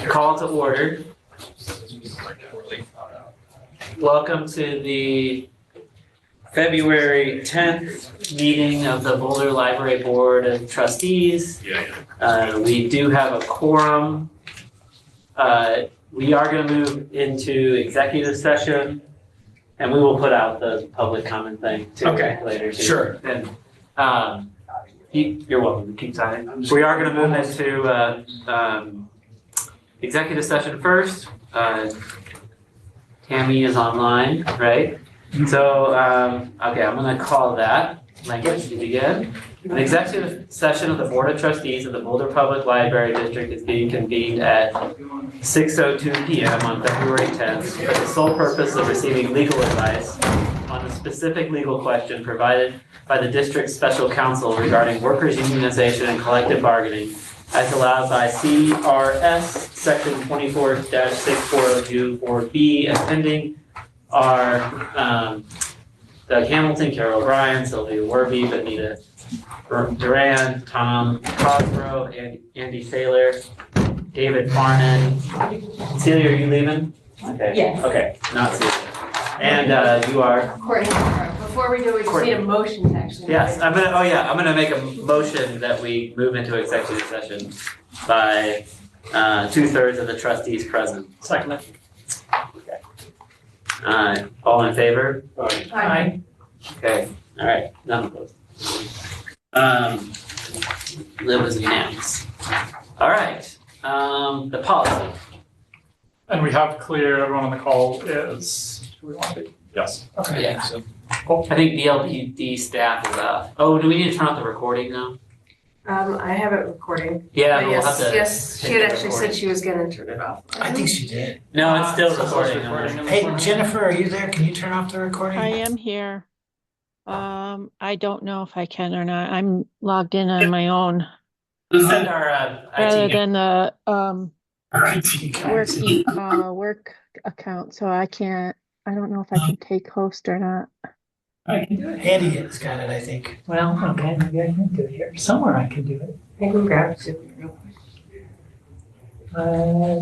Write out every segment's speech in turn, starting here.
Call to order. Welcome to the February 10th meeting of the Boulder Library Board of Trustees. We do have a quorum. We are going to move into executive session, and we will put out the public comment thing too later. Sure. And you're welcome to keep signing. We are going to move into executive session first. Tammy is online, right? So, okay, I'm going to call that language to begin. An executive session of the Board of Trustees of the Boulder Public Library District is being convened at 6:02 p.m. on February 10th for the sole purpose of receiving legal advice on a specific legal question provided by the district's special counsel regarding workers' unionization and collective bargaining as allowed by CRS section 24-6424B, and pending are Doug Hamilton, Carol O'Brien, Sylvia Werby, Benita Duran, Tom Cosgrove, Andy Saylor, David Farnan. Celia, are you leaving? Okay. Yes. Okay, not Celia. And you are? Courtney. Before we do, we just need a motion to actually. Yes, I'm gonna make a motion that we move into executive session by 2/3 of the trustees present. Second. Okay. All in favor? Aye. Okay, all right, none opposed. That was unanimous. All right, the policy. And we have clear, everyone on the call is, do we want to be? Yes. Okay. Yeah. So, I think the LPD staff is oh, do we need to turn off the recording now? I have it recording. Yeah, But we'll have to. yes, she take had the actually recording. said she was gonna turn it off. I think she did. No, it's still so recording. Hey, Jennifer, are you there? Can you turn off the recording? I am here. I don't know if I can or not. I'm logged in on my own We'll send our rather IT. than the Alright, work account, so I don't know if I can take host or not. I can do it. Andy has got it, I think. Well, okay, maybe I can do it here. Somewhere I can do it. I can grab it real quick.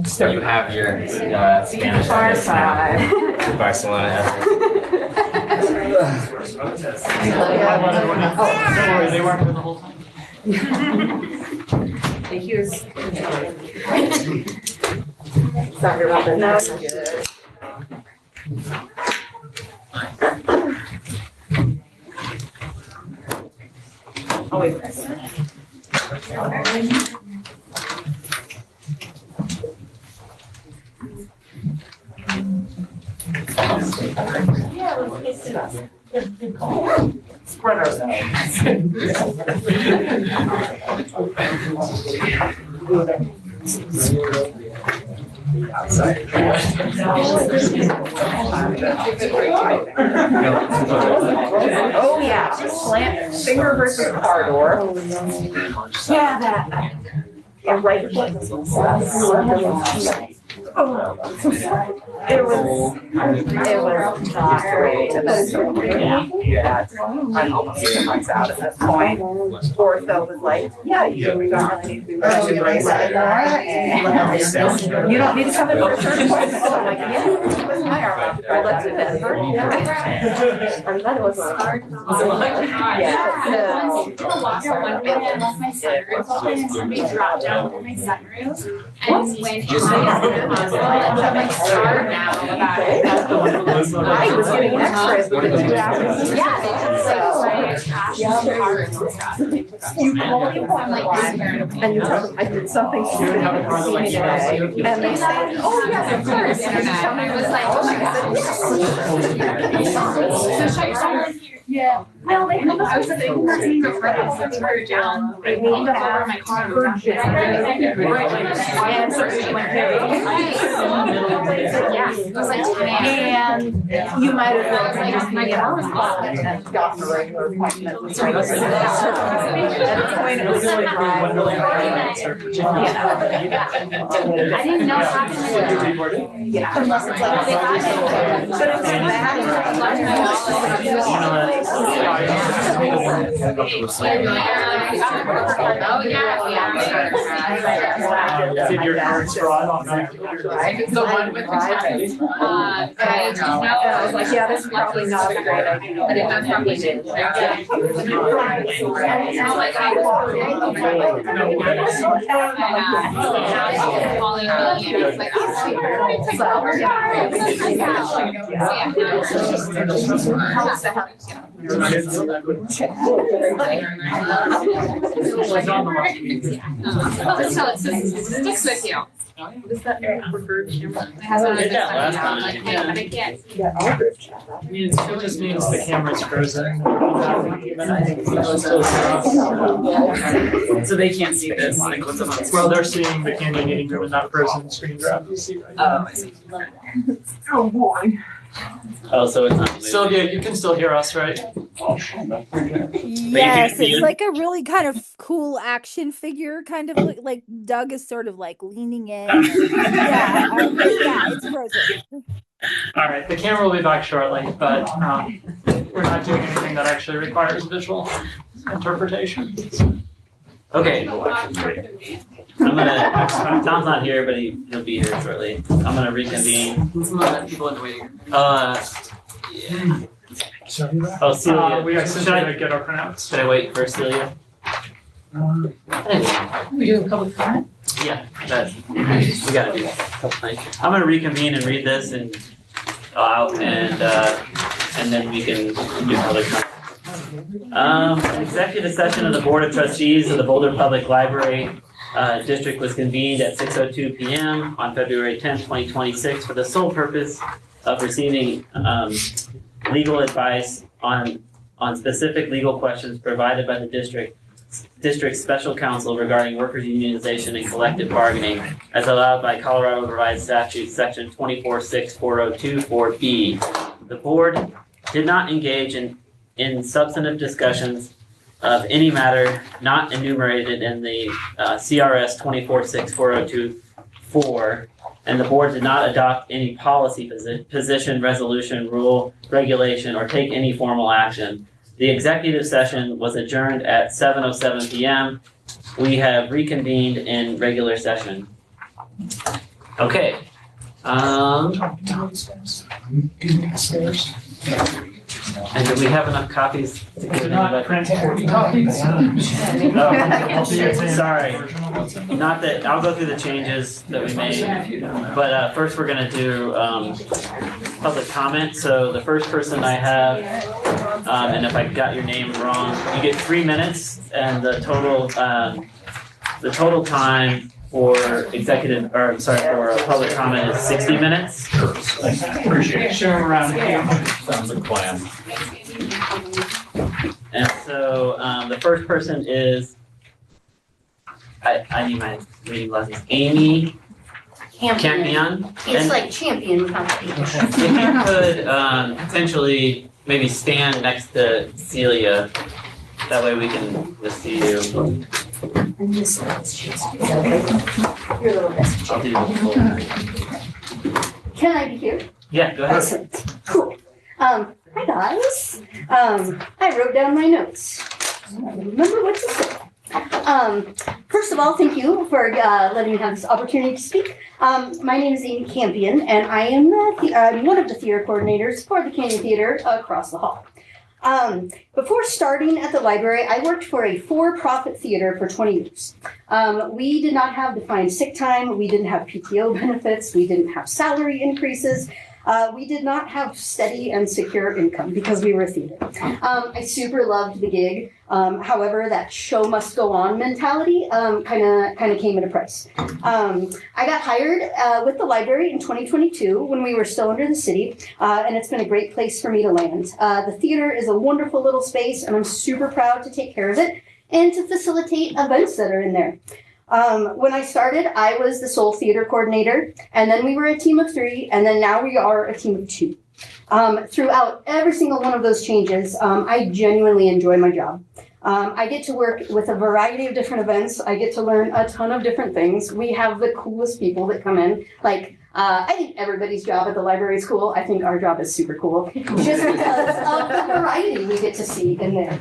So You have your Spanish. Far side. Barcelona. oh, don't worry, they weren't here the whole time. Thank you. Sorry about that. Oh, wait. Yeah, let's get to Spread ourselves. Oh, yeah, slant finger versus car door. Yeah, that. A right foot. Oh, it was not great. Yeah, I'm almost 2 months out at this point. Ortho was like, yeah, you don't really need to do that. You don't need to come in for a third appointment. So I'm like, yeah, it was my arm. I left it at Denver. And then it was hard. Yeah. Lost one minute and left my sunroof open and somebody dropped down with my sunroof and went into the hospital and I'm like scarred now about it. I was getting x-rays within 2 hours. Yeah, so my cash car and stuff. You call people I'm like scared of and you tell them, I did something stupid, haven't seen me today. And they say, oh, yes, of course. And I was like, oh my god. So shut your phone. Yeah. Well, they come I was thinking before this, we were down, I moved over my car. And so she went there. Yeah, it was like 10 a.m. And you might have been just my car was blocked. and gotten a regular appointment. At this point, it was really dry. I didn't know how to. Yeah. Unless it's like, but if it's bad, Did your parents drive on that? The one with the signs. I just know. I was like, yeah, this is probably not a great idea. I think that's probably it. Now, like, I was calling me and I was like, so it sticks with you. Is that your preferred camera? That's what I was Did that last talking about, time, like, yeah. but I can't. It just means the camera's frozen. So they can't see this, like what's on Well, they're seeing the canyon eating room in that frozen screen grab you see right now. Oh, I see. Oh, boy. Oh, so it's not. Sylvia, you can still hear us, right? Yes, it's like a really kind of cool action figure, kind of like Doug is sort of like leaning in. Yeah, it's frozen. All right, the camera will be back shortly, but we're not doing anything that actually requires visual interpretation. Okay. I'm gonna, Tom's not here, but he'll be here shortly. I'm gonna reconvene. Some other people in the waiting room. Yeah. Oh, Celia. We are Should simply I, to get our printouts. should I wait for Celia? Anyway, We doing public comment? yeah, we gotta do that. I'm gonna reconvene and read this and out and then we can do public comment. Executive session of the Board of Trustees of the Boulder Public Library District was convened at 6:02 p.m. on February 10th, 2026 for the sole purpose of receiving legal advice on specific legal questions provided by the district special counsel regarding workers' unionization and collective bargaining as allowed by Colorado Revised Statute Section 246402-4B. The board did not engage in substantive discussions of any matter not enumerated in the CRS 246402-4, and the board did not adopt any policy position, resolution, rule, regulation, or take any formal action. The executive session was adjourned at 7:07 p.m. We have reconvened in regular session. Okay. And do we have enough copies to give Not anybody? print 40 copies. Sorry. Not that, I'll go through the changes that we made, but first we're gonna do public comment. So the first person I have, and if I got your name wrong, you get 3 minutes, and the total time for for public comment is 60 minutes. Appreciate it. Share around. Sounds like a plan. And so the first person is, I need my reading glasses, Amy Campion. It's like champion company. If you could potentially maybe stand next to Celia, that way we can just see you. And this your little message. I'll do the full. Can I be here? Yeah, go ahead. Excellent. Cool. Hi guys. I wrote down my notes. I remember what to say. First of all, thank you for letting me have this opportunity to speak. My name is Amy Campion, and I am I'm one of the theater coordinators for the Canyon Theater across the hall. Before starting at the library, I worked for a for-profit theater for 20 years. We did not have defined sick time. We didn't have PTO benefits. We didn't have salary increases. We did not have steady and secure income because we were a theater. I super loved the gig. However, that show must go on mentality kind of came at a price. I got hired with the library in 2022 when we were still under the city, and it's been a great place for me to land. The theater is a wonderful little space, and I'm super proud to take care of it and to facilitate events that are in there. When I started, I was the sole theater coordinator, and then we were a team of 3, and then now we are a team of 2. Throughout every single one of those changes, I genuinely enjoy my job. I get to work with a variety of different events. I get to learn a ton of different things. We have the coolest people that come in. Like, I think everybody's job at the library is cool. I think our job is super cool, just because of the variety we get to see in there.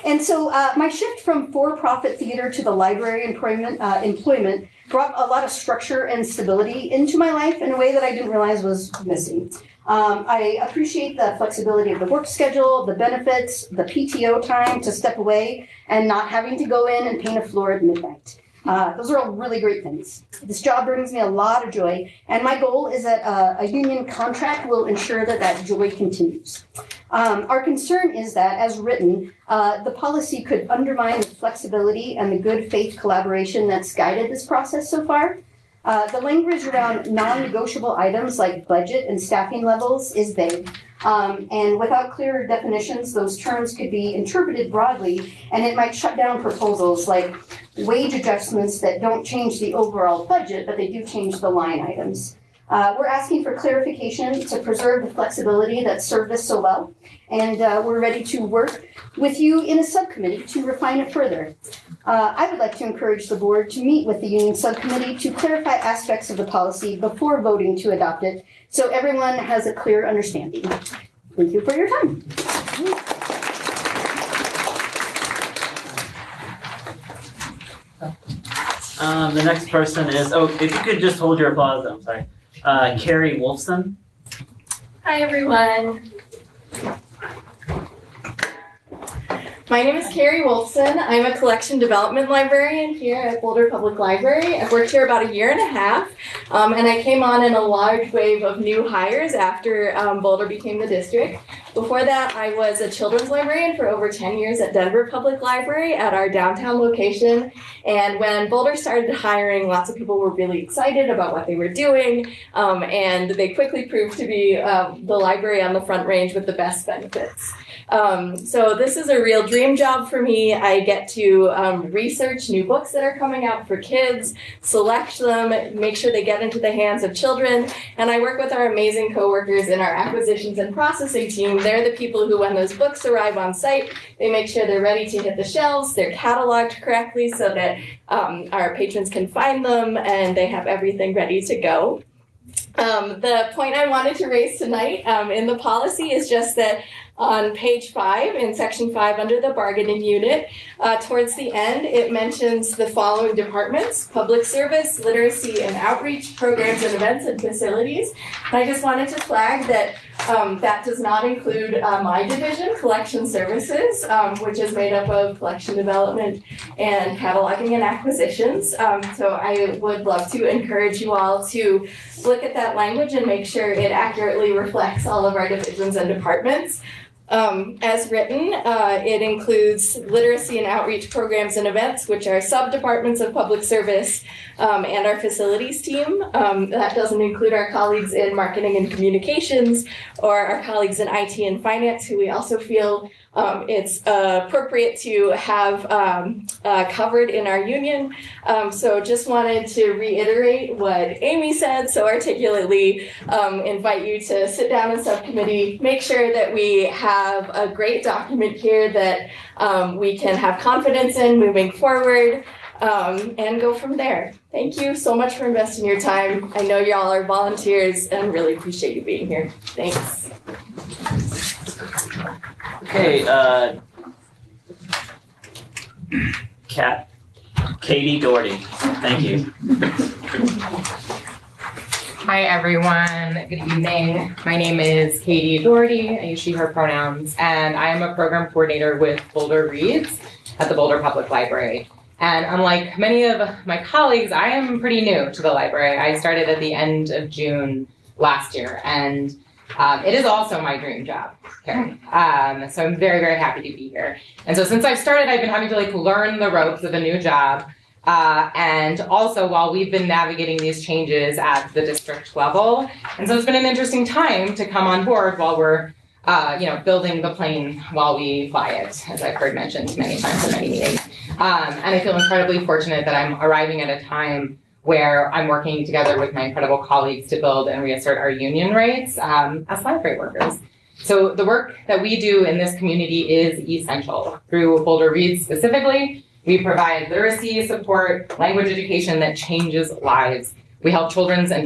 And so my shift from for-profit theater to the library employment brought a lot of structure and stability into my life in a way that I didn't realize was missing. I appreciate the flexibility of the work schedule, the benefits, the PTO time to step away and not having to go in and paint a floor at midnight. Those are all really great things. This job brings me a lot of joy, and my goal is that a union contract will ensure that that joy continues. Our concern is that, as written, the policy could undermine the flexibility and the good faith collaboration that's guided this process so far. The language around non-negotiable items like budget and staffing levels is vague. And without clear definitions, those terms could be interpreted broadly, and it might shut down proposals like wage adjustments that don't change the overall budget, but they do change the line items. We're asking for clarification to preserve the flexibility that served us so well, and we're ready to work with you in a subcommittee to refine it further. I would like to encourage the board to meet with the union subcommittee to clarify aspects of the policy before voting to adopt it, so everyone has a clear understanding. Thank you for your time. The next person is, if you could just hold your applause, I'm sorry. Carrie Wolfson. Hi, everyone. My name is Carrie Wolfson. I'm a collection development librarian here at Boulder Public Library. I've worked here about a year and a half, and I came on in a large wave of new hires after Boulder became the district. Before that, I was a children's librarian for over 10 years at Denver Public Library at our downtown location. And when Boulder started hiring, lots of people were really excited about what they were doing, and they quickly proved to be the library on the Front Range with the best benefits. So this is a real dream job for me. I get to research new books that are coming out for kids, select them, make sure they get into the hands of children, and I work with our amazing coworkers in our acquisitions and processing team. They're the people who, when those books arrive on site, they make sure they're ready to hit the shelves, they're cataloged correctly so that our patrons can find them and they have everything ready to go. The point I wanted to raise tonight in the policy is just that on page 5, in section 5, under the bargaining unit, towards the end, it mentions the following departments: public service, literacy and outreach, programs and events and facilities. And I just wanted to flag that that does not include my division, collection services, which is made up of collection development and cataloging and acquisitions. So I would love to encourage you all to look at that language and make sure it accurately reflects all of our divisions and departments. As written, it includes literacy and outreach programs and events, which are sub-departments of public service, and our facilities team. That doesn't include our colleagues in marketing and communications or our colleagues in IT and finance, who we also feel it's appropriate to have covered in our union. So just wanted to reiterate what Amy said so articulately, invite you to sit down in subcommittee, make sure that we have a great document here that we can have confidence in moving forward, and go from there. Thank you so much for investing your time. I know y'all are volunteers and really appreciate you being here. Thanks. Okay, Katie Doherty, thank you. Hi everyone, good evening. My name is Katie Doherty, I use she, her pronouns, and I am a program coordinator with Boulder Reads at the Boulder Public Library. And unlike many of my colleagues, I am pretty new to the library. I started at the end of June last year, and it is also my dream job, Carrie. So I'm very, very happy to be here. And so since I've started, I've been having to learn the ropes of a new job. And also while we've been navigating these changes at the district level. And so it's been an interesting time to come on board while we're, building the plane while we fly it, as I've heard mentioned many times in many meetings. And I feel incredibly fortunate that I'm arriving at a time where I'm working together with my incredible colleagues to build and reassert our union rights as library workers. So the work that we do in this community is essential. Through Boulder Reads specifically, we provide literacy support, language education that changes lives. We help children and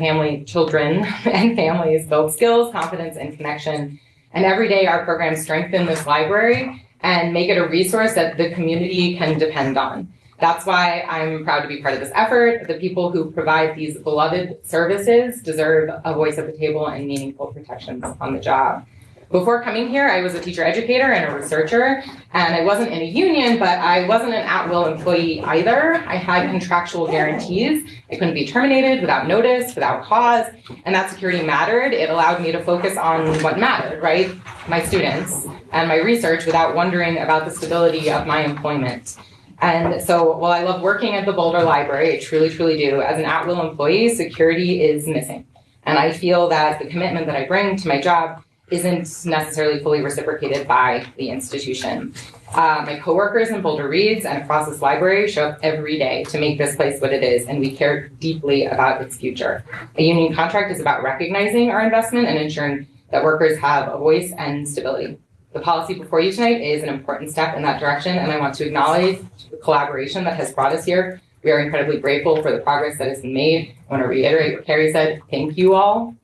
families build skills, confidence, and connection. And every day our programs strengthen this library and make it a resource that the community can depend on. That's why I'm proud to be part of this effort. The people who provide these beloved services deserve a voice at the table and meaningful protections on the job. Before coming here, I was a teacher educator and a researcher, and I wasn't in a union, but I wasn't an at-will employee either. I had contractual guarantees. I couldn't be terminated without notice, without cause, and that security mattered. It allowed me to focus on what mattered, right? My students and my research without wondering about the stability of my employment. And so while I love working at the Boulder Library, I truly, truly do, as an at-will employee, security is missing. And I feel that the commitment that I bring to my job isn't necessarily fully reciprocated by the institution. My coworkers in Boulder Reads and across this library show up every day to make this place what it is, and we care deeply about its future. A union contract is about recognizing our investment and ensuring that workers have a voice and stability. The policy before you tonight is an important step in that direction, and I want to acknowledge the collaboration that has brought us here. We are incredibly grateful for the progress that has been made. I want to reiterate what Carrie said. Thank you all.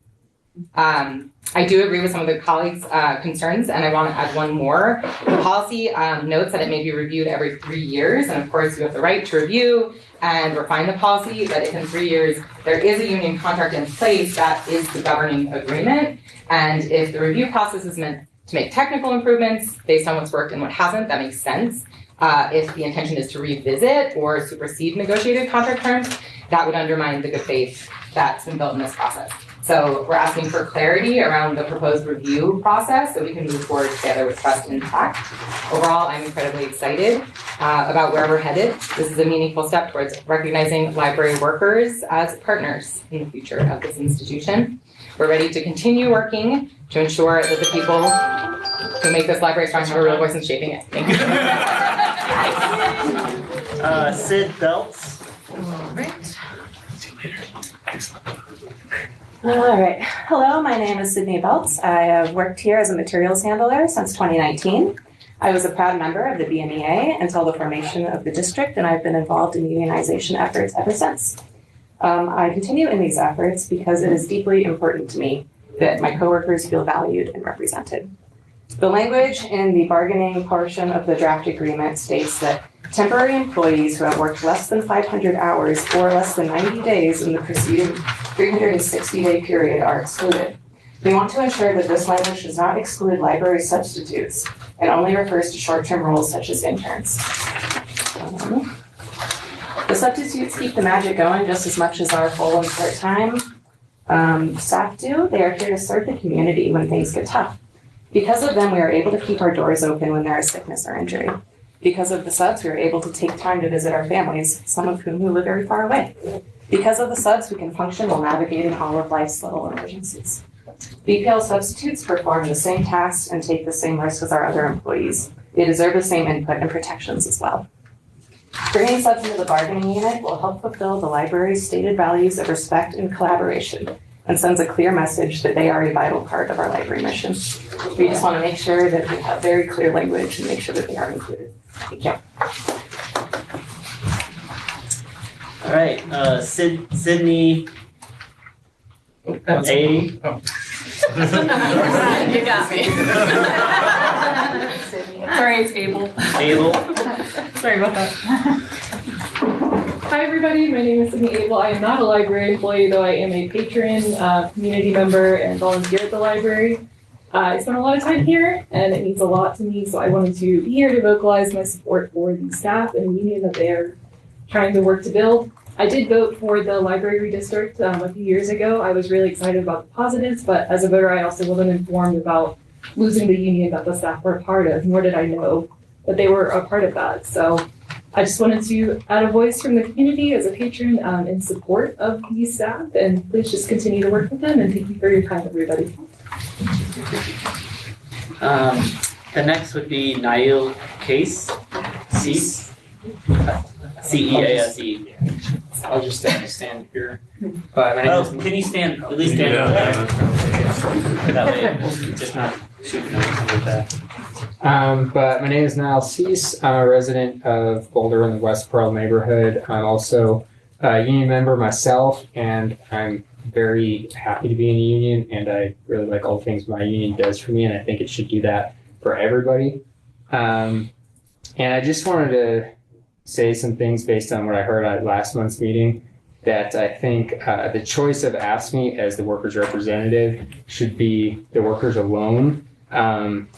I do agree with some of the colleagues' concerns, and I want to add one more. The policy notes that it may be reviewed every 3 years, and of course, you have the right to review and refine the policy, but if in 3 years there is a union contract in place, that is the governing agreement. And if the review process is meant to make technical improvements based on what's worked and what hasn't, that makes sense. If the intention is to revisit or supersede negotiated contract terms, that would undermine the good faith that's been built in this process. So we're asking for clarity around the proposed review process so we can move forward together with trust intact. Overall, I'm incredibly excited about where we're headed. This is a meaningful step towards recognizing library workers as partners in the future of this institution. We're ready to continue working to ensure that the people who make this library strong have a real voice in shaping it. Thank you. Sid Belts. All right. Hello, my name is Sydney Belts. I have worked here as a materials handler since 2019. I was a proud member of the BMEA until the formation of the district, and I've been involved in unionization efforts ever since. I continue in these efforts because it is deeply important to me that my coworkers feel valued and represented. The language in the bargaining portion of the draft agreement states that temporary employees who have worked less than 500 hours or less than 90 days in the preceding 360-day period are excluded. We want to ensure that this language does not exclude library substitutes and only refers to short-term roles such as interns. The substitutes keep the magic going just as much as our full and part-time staff do. They are here to serve the community when things get tough. Because of them, we are able to keep our doors open when there is sickness or injury. Because of the subs, we are able to take time to visit our families, some of whom who live very far away. Because of the subs, we can function while navigating all of life's little emergencies. BPL substitutes perform the same tasks and take the same risks as our other employees. They deserve the same input and protections as well. Bringing subs into the bargaining unit will help fulfill the library's stated values of respect and collaboration, and sends a clear message that they are a vital part of our library mission. We just want to make sure that we have very clear language and make sure that they are included. Thank you. All right, Sydney A. You got me. Sorry, it's Abel. Abel. Sorry about that. Hi, everybody. My name is Sydney Abel. I am not a library employee, though I am a patron, community member, and volunteer at the library. I spend a lot of time here, and it means a lot to me, so I wanted to be here to vocalize my support for the staff and the union that they are trying to work to build. I did vote for the library redistrict a few years ago. I was really excited about the positives, but as a voter, I also wasn't informed about losing the union that the staff were a part of, nor did I know that they were a part of that. So I just wanted to add a voice from the community as a patron in support of these staff, and please just continue to work with them, and thank you for your time, everybody. The next would be Nail Case, Cease, C-E-A-S-E. I'll just stand here. But my name is, can you stand, at least stand over there? That way, just not shooting with that. But my name is Niall Cease. I'm a resident of Boulder in the West Pearl neighborhood. I'm also union member myself, and I'm very happy to be in a union, and I really like all the things my union does for me, and I think it should do that for everybody. And I just wanted to say some things based on what I heard at last month's meeting, that I think the choice of AFSCME as the workers' representative should be the workers alone,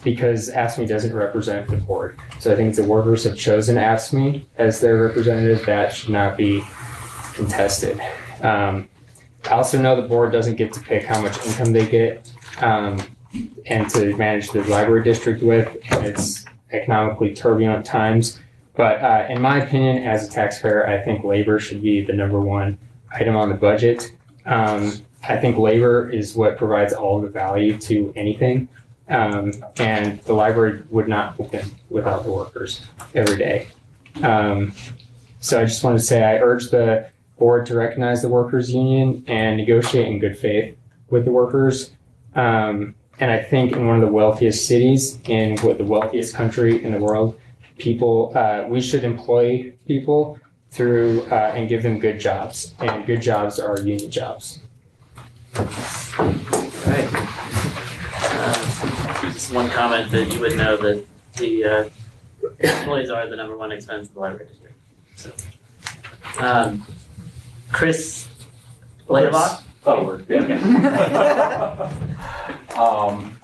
because AFSCME doesn't represent the board. So I think if the workers have chosen AFSCME as their representative, that should not be contested. I also know the board doesn't get to pick how much income they get and to manage the library district with. It's economically turbulent times. But in my opinion, as a taxpayer, I think labor should be the #1 item on the budget. I think labor is what provides all the value to anything. And the library would not open without the workers every day. So I just want to say I urge the board to recognize the workers union and negotiate in good faith with the workers. And I think in one of the wealthiest cities in the wealthiest country in the world, we should employ people through and give them good jobs, and good jobs are union jobs. Right. Just one comment that you would know that the employees are the #1 expense of the library district. So, Chris Blaylock. Hi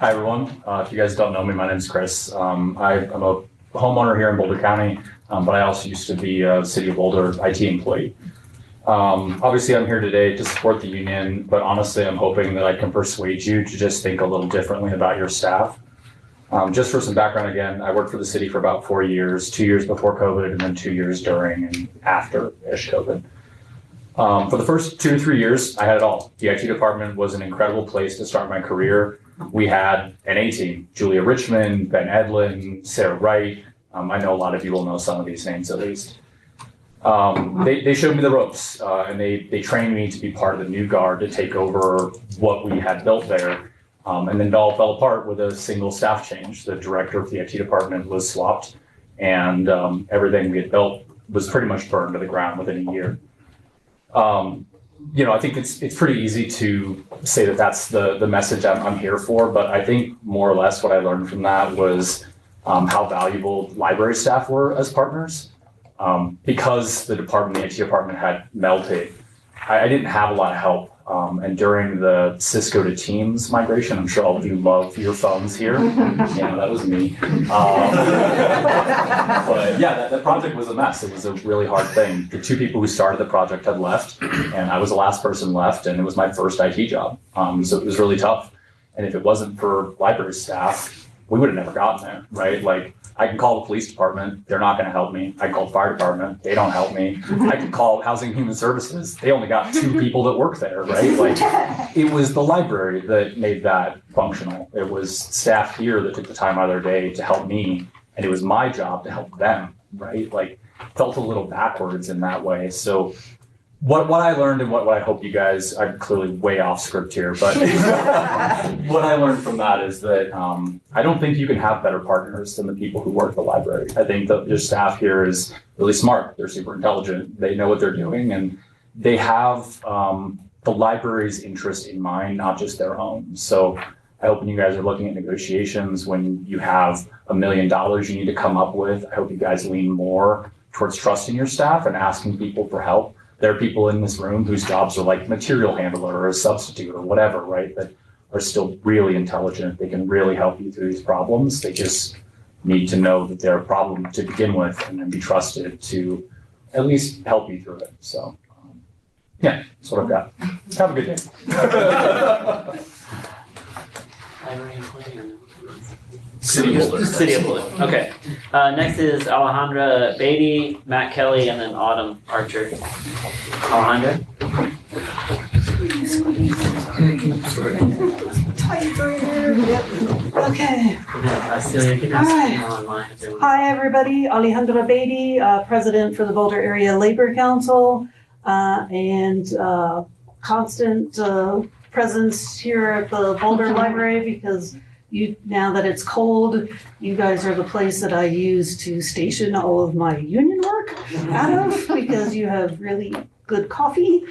everyone. If you guys don't know me, my name is Chris. I'm a homeowner here in Boulder County, but I also used to be a City of Boulder IT employee. Obviously, I'm here today to support the union, but honestly, I'm hoping that I can persuade you to just think a little differently about your staff. Just for some background again, I worked for the city for about 4 years, 2 years before COVID, and then 2 years during and after-ish COVID. For the first 2 to 3 years, I had it all. The IT department was an incredible place to start my career. We had an A team, Julia Richmond, Ben Edlin, Sarah Wright. I know a lot of you will know some of these names at least. They showed me the ropes, and they trained me to be part of the new guard to take over what we had built there. And then it all fell apart with a single staff change. The director of the IT department was swapped, and everything we had built was pretty much burned to the ground within a year. I think it's pretty easy to say that that's the message I'm here for, but I think more or less what I learned from that was how valuable library staff were as partners. Because the IT department had melted, I didn't have a lot of help. And during the Cisco to Teams migration, I'm sure all of you love your phones here. Yeah, that was me. But yeah, that project was a mess. It was a really hard thing. The 2 people who started the project had left, and I was the last person left, and it was my first IT job. So it was really tough. And if it wasn't for library staff, we would have never gotten there, right? Like, I can call the police department, they're not gonna help me. I can call the fire department, they don't help me. I can call Housing and Human Services, they only got 2 people that work there, right? Like, it was the library that made that functional. It was staff here that took the time out of their day to help me, and it was my job to help them, right? Like, felt a little backwards in that way. So what I learned and what I hope you guys, I'm clearly way off script here, but what I learned from that is that I don't think you can have better partners than the people who work at the library. I think that your staff here is really smart. They're super intelligent. They know what they're doing, and they have the library's interest in mind, not just their own. So I hope when you guys are looking at negotiations, when you have $1 million you need to come up with, I hope you guys lean more towards trusting your staff and asking people for help. There are people in this room whose jobs are like material handler or a substitute or whatever, right? That are still really intelligent. They can really help you through these problems. They just need to know that they're a problem to begin with and then be trusted to at least help you through it. So, yeah, that's what I've got. Have a good day. City of Boulder. City of Boulder. Okay. Next is Alejandra Beatty, Matt Kelly, and then Autumn Archer. Alejandra. Okay. All right. Hi, everybody. Alejandra Beatty, President for the Boulder Area Labor Council, and constant presence here at the Boulder Library because now that it's cold, you guys are the place that I use to station all of my union work out of because you have really good coffee,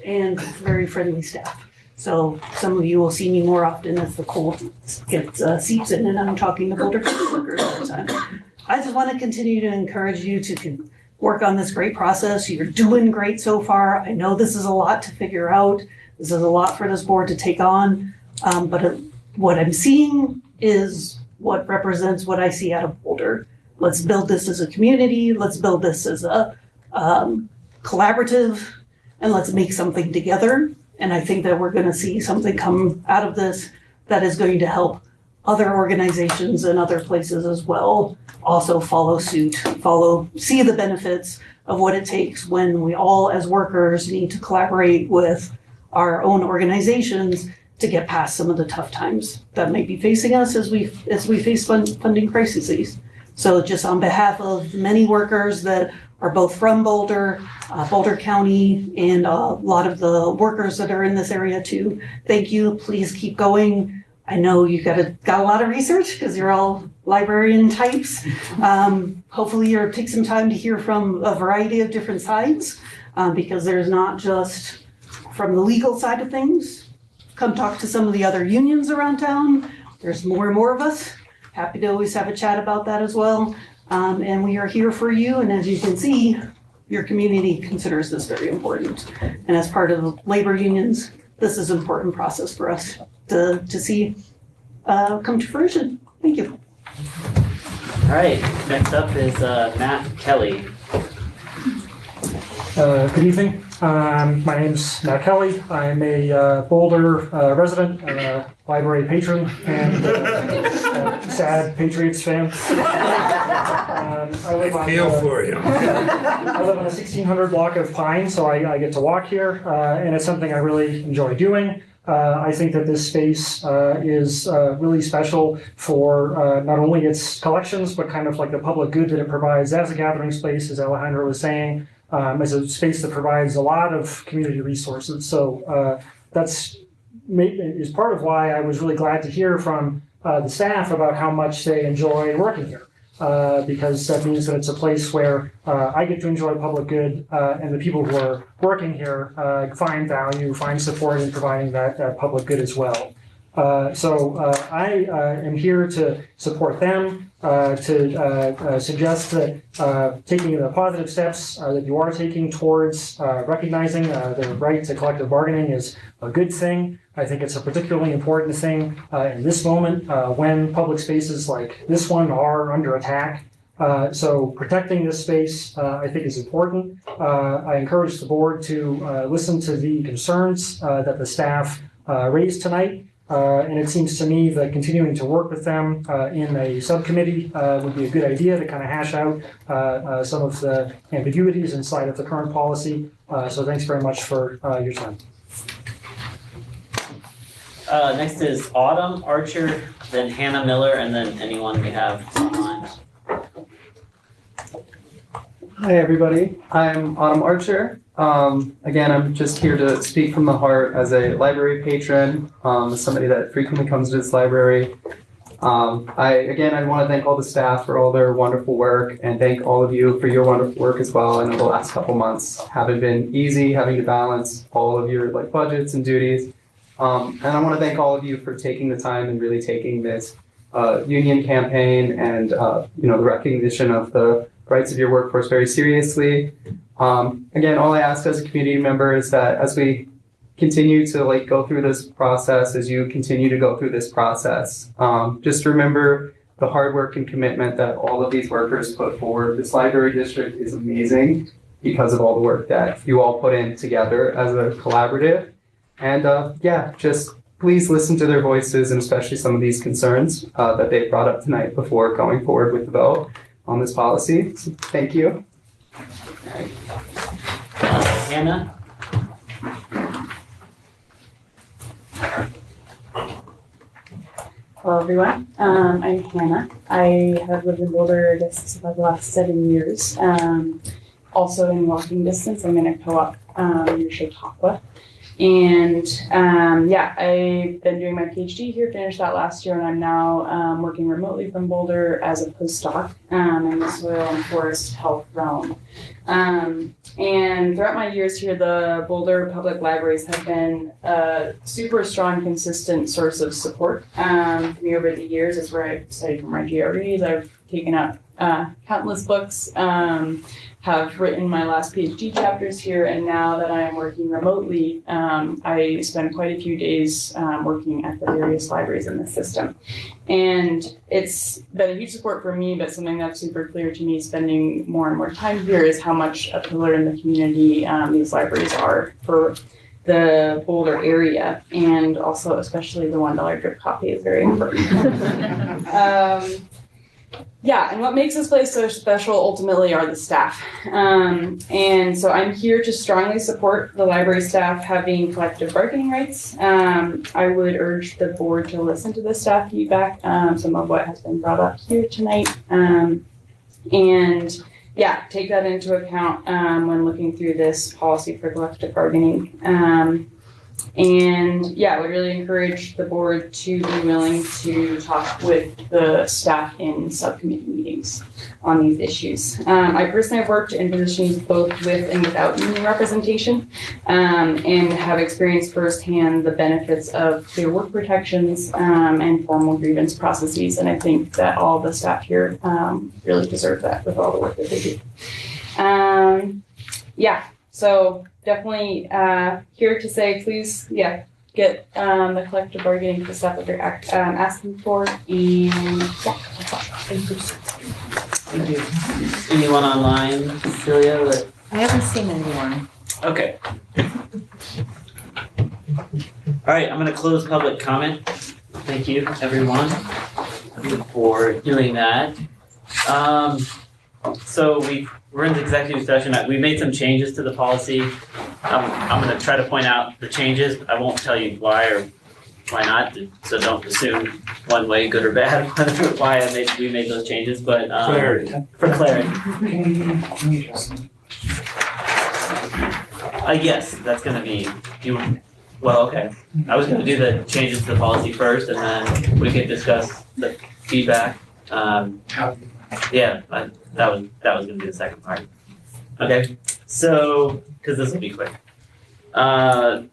and very friendly staff. So some of you will see me more often as the cold seeps in and I'm talking to Boulder workers all the time. I just want to continue to encourage you to work on this great process. You're doing great so far. I know this is a lot to figure out. This is a lot for this board to take on. But what I'm seeing is what represents what I see out of Boulder. Let's build this as a community. Let's build this as a collaborative, and let's make something together. And I think that we're going to see something come out of this that is going to help other organizations and other places as well also follow suit, see the benefits of what it takes when we all as workers need to collaborate with our own organizations to get past some of the tough times that might be facing us as we face funding crises. So just on behalf of many workers that are both from Boulder, Boulder County, and a lot of the workers that are in this area too, thank you. Please keep going. I know you got a lot of research because you're all librarian types. Hopefully you'll take some time to hear from a variety of different sides because there's not just from the legal side of things. Come talk to some of the other unions around town. There's more and more of us. Happy to always have a chat about that as well. And we are here for you. And as you can see, your community considers this very important. And as part of labor unions, this is an important process for us to see come to fruition. Thank you. All right, next up is Matt Kelly. Good evening. My name's Matt Kelly. I'm a Boulder resident, library patron, and sad Patriots fan. I live on, I live on a 1600 block of Pine, so I get to walk here, and it's something I really enjoy doing. I think that this space is really special for not only its collections, but kind of like the public good that it provides as a gathering space, as Alejandro was saying. As a space that provides a lot of community resources. So that's is part of why I was really glad to hear from the staff about how much they enjoy working here. Because that means that it's a place where I get to enjoy public good and the people who are working here find value, find support in providing that public good as well. So I am here to support them, to suggest that taking the positive steps that you are taking towards recognizing the right to collective bargaining is a good thing. I think it's a particularly important thing in this moment when public spaces like this one are under attack. So protecting this space, I think, is important. I encourage the board to listen to the concerns that the staff raised tonight. And it seems to me that continuing to work with them in a subcommittee would be a good idea to kind of hash out some of the ambiguities inside of the current policy. So thanks very much for your time. Next is Autumn Archer, then Hannah Miller, and then anyone we have online. Hi, everybody. I'm Autumn Archer. Again, I'm just here to speak from the heart as a library patron, as somebody that frequently comes to this library. I want to thank all the staff for all their wonderful work and thank all of you for your wonderful work as well. I know the last couple months haven't been easy, having to balance all of your budgets and duties. And I want to thank all of you for taking the time and really taking this union campaign and the recognition of the rights of your workforce very seriously. Again, all I ask as a community member is that as we continue to go through this process, as you continue to go through this process, just remember the hard work and commitment that all of these workers put forward. This library district is amazing because of all the work that you all put in together as a collaborative. And just please listen to their voices and especially some of these concerns that they brought up tonight before going forward with the vote on this policy. So, thank you. Hannah? Hello, everyone. I'm Hannah. I have lived in Boulder just about the last 7 years. Also in walking distance, I'm in a co-op near Chautauqua. And yeah, I've been doing my PhD here, finished that last year, and I'm now working remotely from Boulder as a postdoc in the soil and forest health realm. And throughout my years here, the Boulder Public Libraries have been a super strong, consistent source of support for me over the years. It's where I've studied for my GREs. I've taken up countless books, have written my last PhD chapters here, and now that I am working remotely, I spend quite a few days working at the various libraries in the system. And it's been a huge support for me, but something that's super clear to me spending more and more time here is how much a pillar in the community these libraries are for the Boulder area, and also especially the $1 drip coffee is very important. Yeah, and what makes this place so special ultimately are the staff. And so I'm here to strongly support the library staff having collective bargaining rights. I would urge the board to listen to the staff feedback, some of what has been brought up here tonight. And yeah, take that into account when looking through this policy for collective bargaining. And yeah, I would really encourage the board to be willing to talk with the staff in subcommittee meetings on these issues. I personally have worked in positions both with and without union representation, and have experienced firsthand the benefits of clear work protections and formal grievance processes. And I think that all the staff here really deserve that with all the work that they do. Yeah, so definitely here to say, please, yeah, get the collective bargaining for stuff that they're asking for. And yeah, that's all. Thank you. Thank you. Anyone online, Cecilia? I haven't seen anyone. Okay. All right, I'm going to close public comment. Thank you, everyone, for doing that. So we're in the executive session. We made some changes to the policy. I'm going to try to point out the changes. I won't tell you why or why not, so don't assume one way, good or bad, why we made those changes. But for clarity. Yes, that's going to be well, okay. I was going to do the changes to the policy first, and then we could discuss the feedback. Yeah, that was going to be the second part. Okay, so because this will be quick,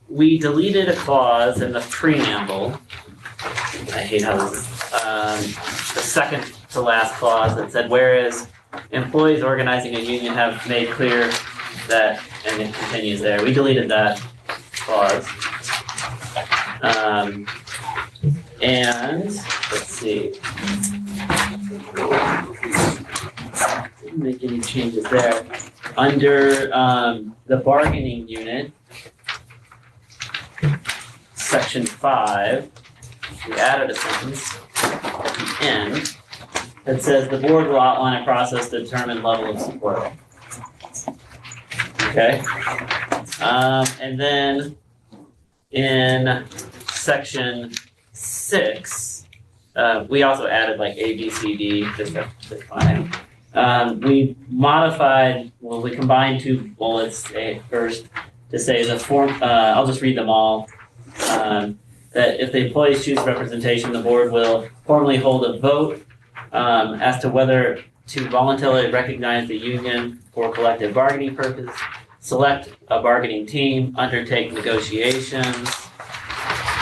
we deleted a clause in the preamble. I hate how this is. The second to last clause that said, whereas employees organizing a union have made clear that, and it continues there. We deleted that clause. And let's see. Didn't make any changes there. Under the bargaining unit, section 5, we added a sentence at the end that says the board will outline a process to determine level of support. Okay. And then in section 6, we also added like A, B, C, D, just to define. We modified, well, we combined two bullets first to say the form, I'll just read them all. That if the employees choose representation, the board will formally hold a vote as to whether to voluntarily recognize the union for collective bargaining purposes, select a bargaining team, undertake negotiations,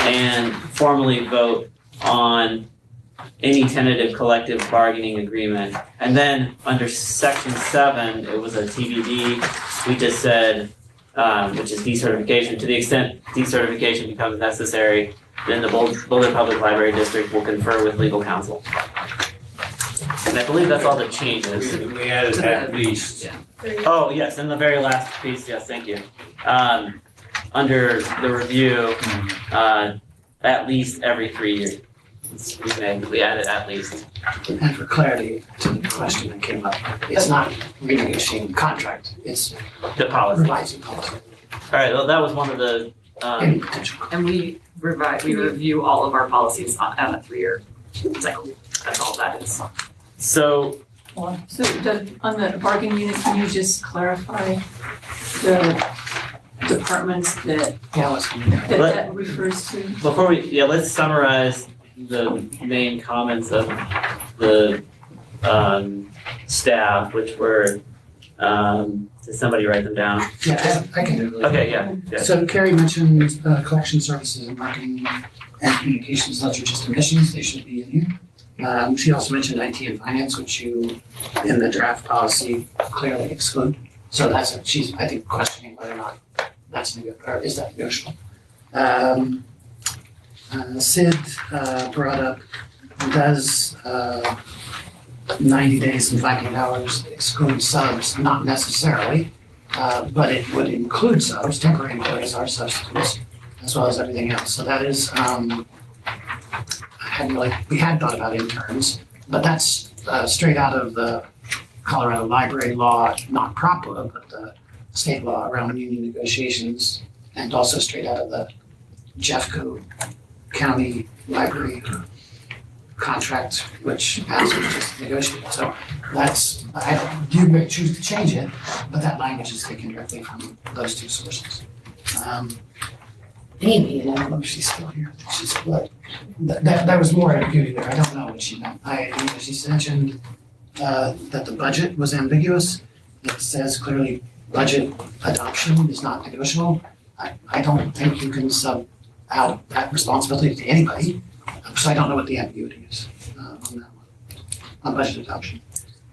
and formally vote on any tentative collective bargaining agreement. And then under section 7, it was a TBD. We just said, which is decertification. To the extent decertification becomes necessary, then the Boulder Public Library District will confer with legal counsel. And I believe that's all the changes. We added at least. Yeah. Oh, yes, in the very last piece, yes, thank you. Under the review, at least every 3 years. We added at least. And for clarity to the question that came up, it's not renegotiating the contract, it's the policy. Revising policy. All right, well, that was one of the. And we review all of our policies on a 3-year cycle. That's all that is. So on the bargaining unit, can you just clarify departments that that refers to? Before let's summarize the main comments of the staff, which were, did somebody write them down? Yeah, I can do it. Okay, yeah. So Carrie mentioned collection services and marketing and communications. Those are just omissions. They should be in here. She also mentioned IT and finance, which you, in the draft policy, clearly exclude. So she's, I think, questioning whether or not that's or is that negotiable. Sid brought up, does 90 days and 58 hours exclude subs? Not necessarily, but it would include subs. Temporary employees are substitutes, as well as everything else. So that is, we had thought about interns, but that's straight out of the Colorado library law, not PROPLA, but the state law around union negotiations, and also straight out of the Jeffco County Library contract, which asks us just to negotiate. So that's, you may choose to change it, but that language is taken directly from those two sources. Amy, I don't know if she's still here. She's what? That was more ambiguity there. I don't know what she meant. She mentioned that the budget was ambiguous. It says clearly budget adoption is not negotiable. I don't think you can sub out that responsibility to anybody. So I don't know what the ambiguity is on that one, on budget adoption.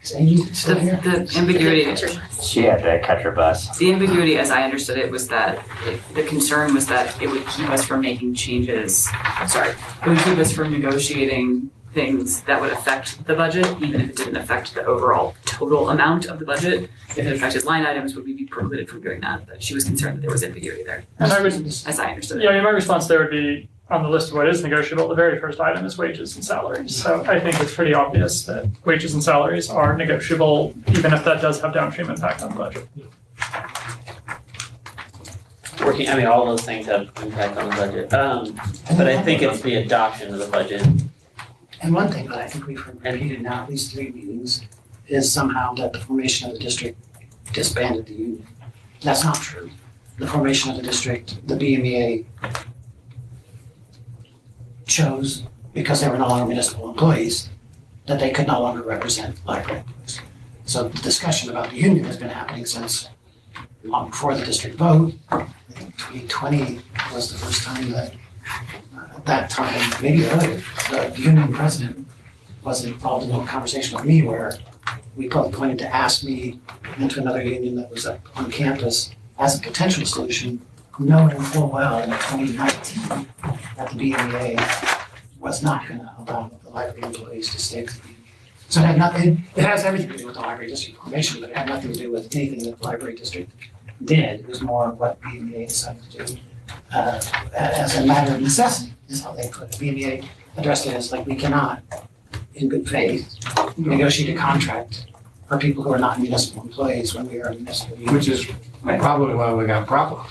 Is Amy still here? The ambiguity. She had to catch her bus. The ambiguity, as I understood it, was that the concern was that it would keep us from making changes. It would keep us from negotiating things that would affect the budget, even if it didn't affect the overall total amount of the budget. If it affected line items, would we be prohibited from doing that? But she was concerned that there was ambiguity there. And as I understood it. Yeah, my response there would be, on the list of what is negotiable, the very first item is wages and salaries. So I think it's pretty obvious that wages and salaries are negotiable, even if that does have downstream impact on the budget. All those things have impact on the budget. But I think it's the adoption of the budget. And one thing that I think we've repeated now at least 3 meetings is somehow that the formation of the district disbanded the union. That's not true. The formation of the district, the BMEA chose, because they were no longer municipal employees, that they could no longer represent library employees. So the discussion about the union has been happening since long before the district vote. I think 2020 was the first time that, at that time, maybe earlier, the union president was involved in a conversation with me where we pointed to ask me and to another union that was on campus as a potential solution, knowing full well in 2019 that the BMEA was not going to allow the library employees to stay with the union. So it had nothing, it has everything to do with the library district formation, but it had nothing to do with anything that the library district did. It was more of what BMEA decided to do as a matter of necessity, is how they put it. BMEA addressed it as like, we cannot, in good faith, negotiate a contract for people who are not municipal employees when we are a municipal union. Which is probably why we got PROPLA.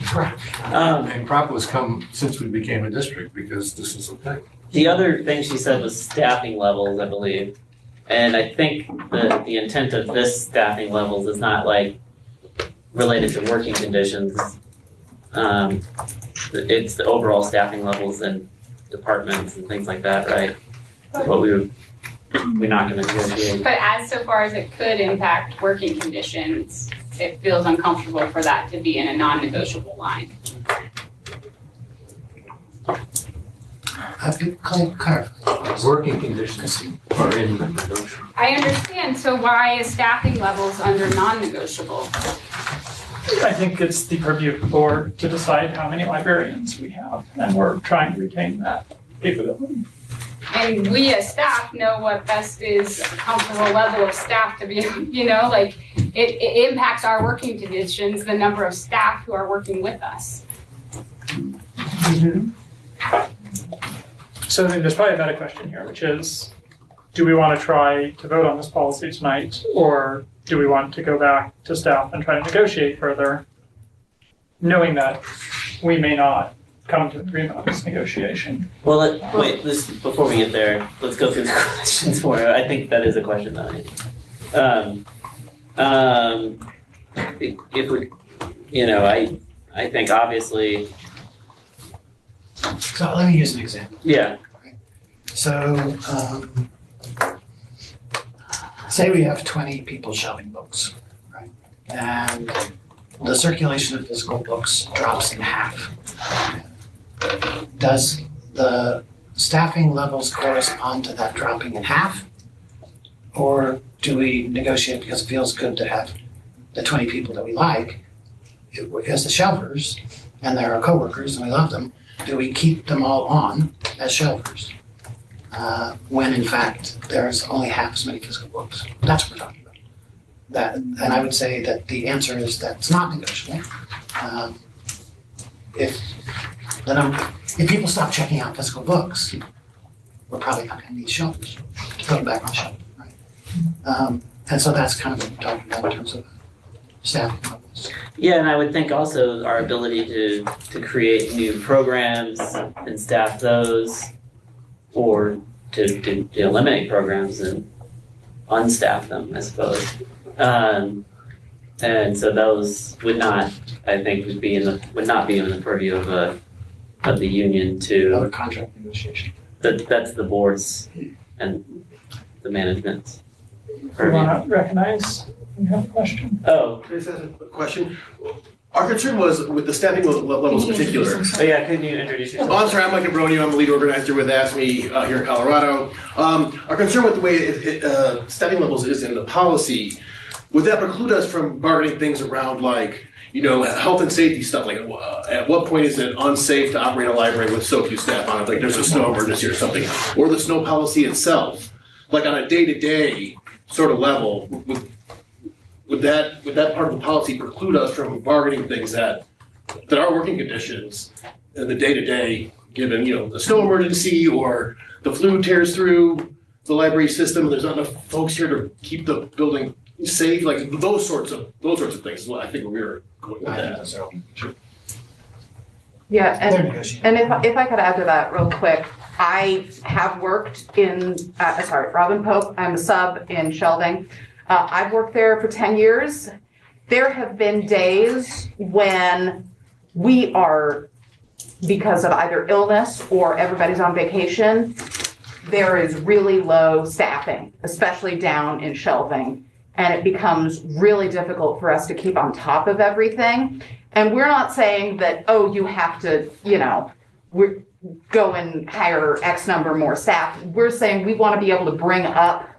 Correct. And PROPLA's come since we became a district because this is a thing. The other thing she said was staffing levels, I believe. And I think the intent of this staffing levels is not like related to working conditions. It's the overall staffing levels in departments and things like that, right? What we're not going to negotiate. But as so far as it could impact working conditions, it feels uncomfortable for that to be in a non-negotiable line. Working conditions are in the negotiation. I understand, so why is staffing levels under non-negotiable? I think it's the purview of the board to decide how many librarians we have, and we're trying to retain that capability. And we as staff know what best is a comfortable level of staff to be, it impacts our working conditions, the number of staff who are working with us. Mm-hmm. So I think there's probably a meta question here, which is, do we want to try to vote on this policy tonight, or do we want to go back to staff and try to negotiate further, knowing that we may not come to an agreement on this negotiation? Well, before we get there, let's go through the questions for it. I think that is a question that I need. If we, I think obviously, So let me use an example. yeah, So, say we have 20 people shelving books, right? And the circulation of physical books drops in half. Does the staffing levels correspond to that dropping in half? Or do we negotiate because it feels good to have the 20 people that we like as the shelvers, and they're our coworkers and we love them? Do we keep them all on as shelvers? When in fact there's only half as many physical books. That's what we're talking about. And I would say that the answer is that it's not negotiable. If people stop checking out physical books, we're probably not going to need shelvers to put them back on shelf, right? And so that's kind of what we're talking about in terms of staffing levels. yeah, and I would think also our ability to create new programs and staff those, or to eliminate programs and unstaff them, I suppose. And so those would not, I think, would not be in the purview of the union to. Another contract negotiation. That's the board's and the management's You purview. want to recognize? You have a question? Oh. Can I ask a question? Our concern was with the staffing levels in particular. Oh yeah, could you introduce yourself? Oh, I'm sorry, I'm Mike Abroni, I'm the lead organizer with ASME here in Colorado. Our concern with the way staffing levels is in the policy, would that preclude us from bargaining things around like, health and safety stuff? Like at what point is it unsafe to operate a library with so few staff on it? Like there's a snow emergency or something, or the snow policy itself, like on a day-to-day sort of level, would that part of the policy preclude us from bargaining things that are working conditions in the day-to-day, given, the snow emergency or the flu tears through the library system, there's not enough folks here to keep the building safe, like those sorts of things is what I think we were going with that. Yeah, and if I could add to that real quick, I have worked in, Robin Pope, I'm a sub in shelving. I've worked there for 10 years. There have been days when we are, because of either illness or everybody's on vacation, there is really low staffing, especially down in shelving. And it becomes really difficult for us to keep on top of everything. And we're not saying that, oh, you have to, we're go and hire X number more staff. We're saying we want to be able to bring up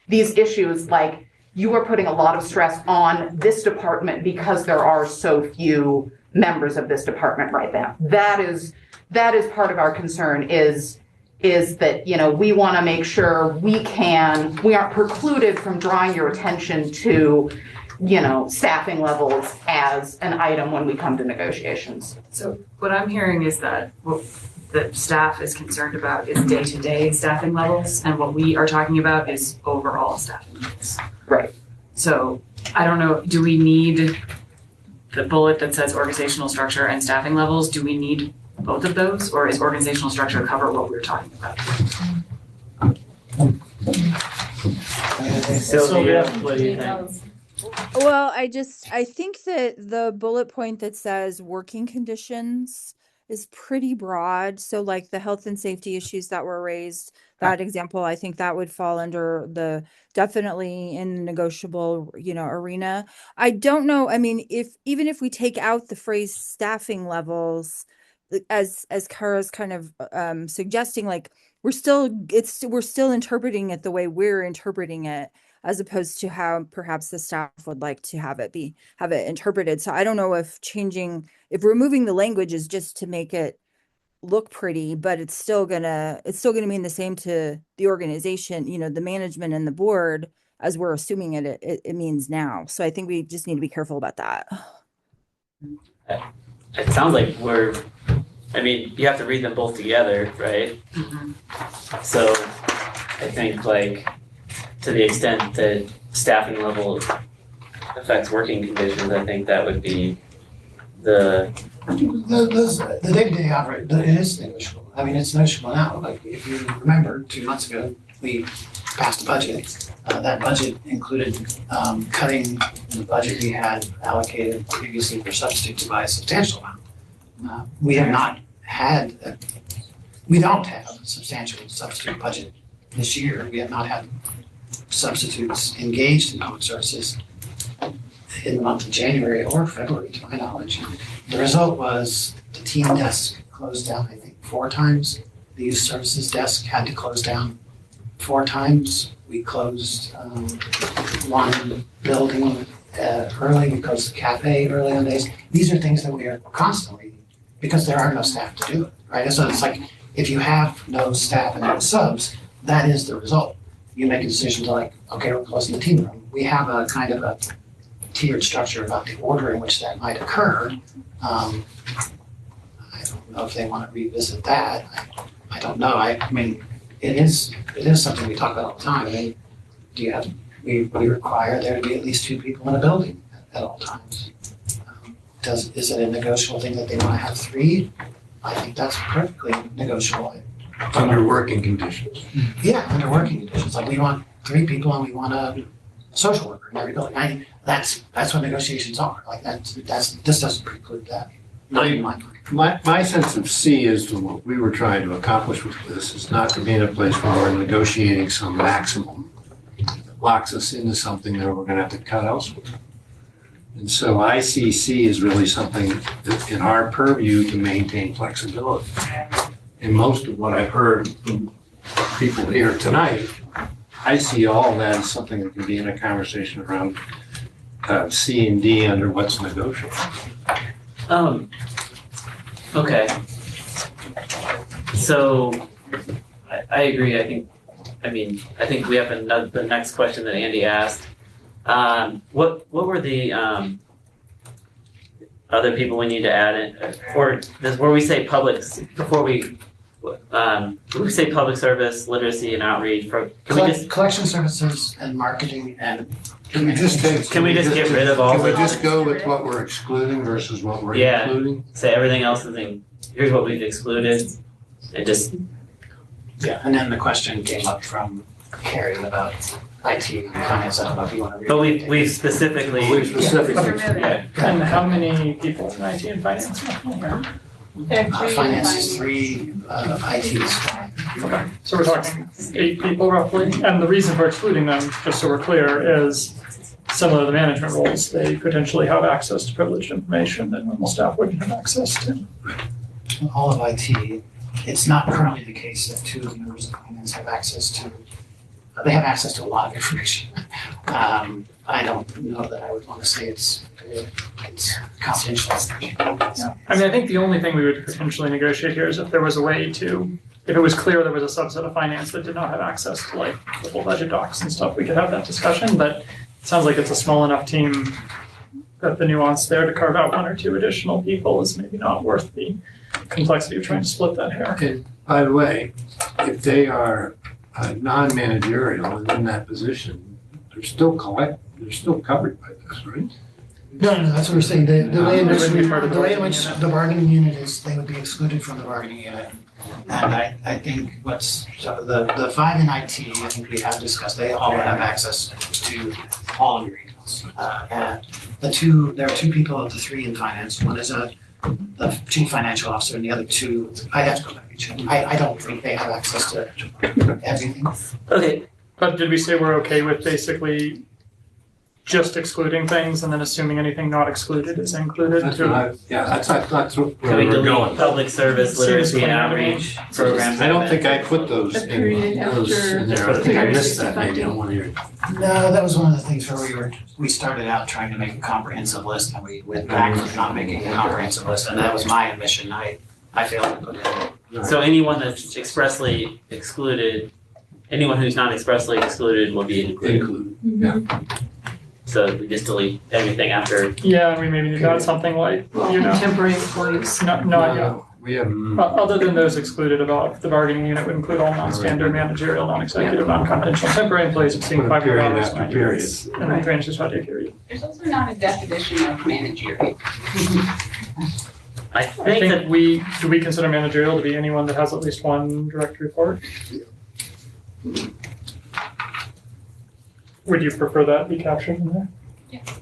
these issues like, you are putting a lot of stress on this department because there are so few members of this department right now. That is part of our concern is that, we want to make sure we aren't precluded from drawing your attention to, staffing levels as an item when we come to negotiations. So what I'm hearing is that what the staff is concerned about is day-to-day staffing levels, and what we are talking about is overall staffing levels. Right. So I don't know, do we need the bullet that says organizational structure and staffing levels? Do we need both of those, or is organizational structure cover what we're talking about? Sylvia, what do you think? Well, I think that the bullet point that says working conditions is pretty broad. So like the health and safety issues that were raised, that example, I think that would fall under the definitely in the negotiable, arena. I don't know. I mean, even if we take out the phrase staffing levels, as Kara's kind of suggesting, like we're still interpreting it the way we're interpreting it, as opposed to how perhaps the staff would like to have it interpreted. So I don't know if removing the language is just to make it look pretty, but it's still gonna mean the same to the organization, the management and the board, as we're assuming it means now. So I think we just need to be careful about that. It sounds like you have to read them both together, right? Mm-hmm. So I think to the extent that staffing level affects working conditions, I think that would be the day-to-day operate, it is negotiable. I mean, it's negotiable now. Like if you remember 2 months ago, we passed a budget. That budget included cutting the budget we had allocated previously for substitutes by a substantial amount. We don't have a substantial substitute budget this year. We have not had substitutes engaged in public services in the month of January or February, to my knowledge. The result was the team desk closed down, I think, 4 times. The youth services desk had to close down 4 times. We closed one building early. We closed the cafe early on days. These are things that we are constantly, because there are no staff to do it, right? So it's like, if you have no staff and no subs, that is the result. You make a decision to like, okay, we're closing the team room. We have a kind of a tiered structure about the order in which that might occur. I don't know if they want to revisit that. I don't know. I mean, it is something we talk about all the time. I mean, we require there to be at least 2 people in a building at all times. Is it a negotiable thing that they want to have 3? I think that's perfectly negotiable. Under working conditions. Yeah, under working conditions. Like we want 3 people and we want a social worker in every building. That's what negotiations are. Like this doesn't preclude that. Not in my mind. My sense of C is to what we were trying to accomplish with this is not to be in a place where we're negotiating some maximum that locks us into something that we're going to have to cut elsewhere. And so ICC is really something that's in our purview to maintain flexibility. And most of what I've heard from people here tonight, I see all that as something that can be in a conversation around C and D under what's negotiable. Okay. So I agree. I think we have the next question that Andy asked. What were the other people we need to add in, or this where we say public before we say public service, literacy, and outreach? Collection services and marketing and. Can we just get rid of all? Can we just go with what we're excluding versus what we're including? Say everything else is here's what we've excluded, and just. Yeah, and then the question came up from Carrie about IT and finance. I don't know if you want to read. But we've specifically. Yeah. And how many people in IT and finance? Finance is 3, IT is 5. Okay, so we're talking 8 people roughly. And the reason for excluding them, just so we're clear, is similar to the management roles. They potentially have access to privileged information that normal staff wouldn't have access to. All of IT, it's not currently the case that 2 members of finance have access to. They have access to a lot of information. I don't know that I would want to say it's confidential. Yeah. I mean, I think the only thing we would potentially negotiate here is if there was a way to, if it was clear there was a subset of finance that did not have access to like the full budget docs and stuff, we could have that discussion. But it sounds like it's a small enough team that the nuance there to carve out 1 or 2 additional people is maybe not worth the complexity of trying to split that hair. And by the way, if they are non-managerial and in that position, they're still covered by this, right? No, that's what we're saying. The way in which the bargaining unit is, they would be excluded from the bargaining unit. And I think the 5 in IT, I think we have discussed, they all have access to all of your emails. And there are 2 people of the 3 in finance. One is the chief financial officer, and the other 2, I have to go back and check. I don't think they have access to everything. Okay. But did we say we're okay with basically just excluding things and then assuming anything not excluded is included? That's what Can we we're delete going. public service, literacy, and outreach programs? I don't think I put those in there. I think I missed that maybe on one of your. No, that was one of the things where we started out trying to make a comprehensive list and we went back from not making a comprehensive list, and that was my admission. I failed to put it in. So anyone that's expressly excluded, anyone who's not expressly excluded will be included. Yeah. So we just delete everything after. Yeah, we maybe got something like, temporary employees. No, we have. Other than those excluded above, the bargaining unit would include all non-standard managerial, non-executive, non-confidential, temporary employees exceeding 500 hours, 90 days, and then 365-day period. There's also not a definition of managerial. I think that do we consider managerial to be anyone that has at least 1 direct report? Would you prefer that be captured in there? Yes.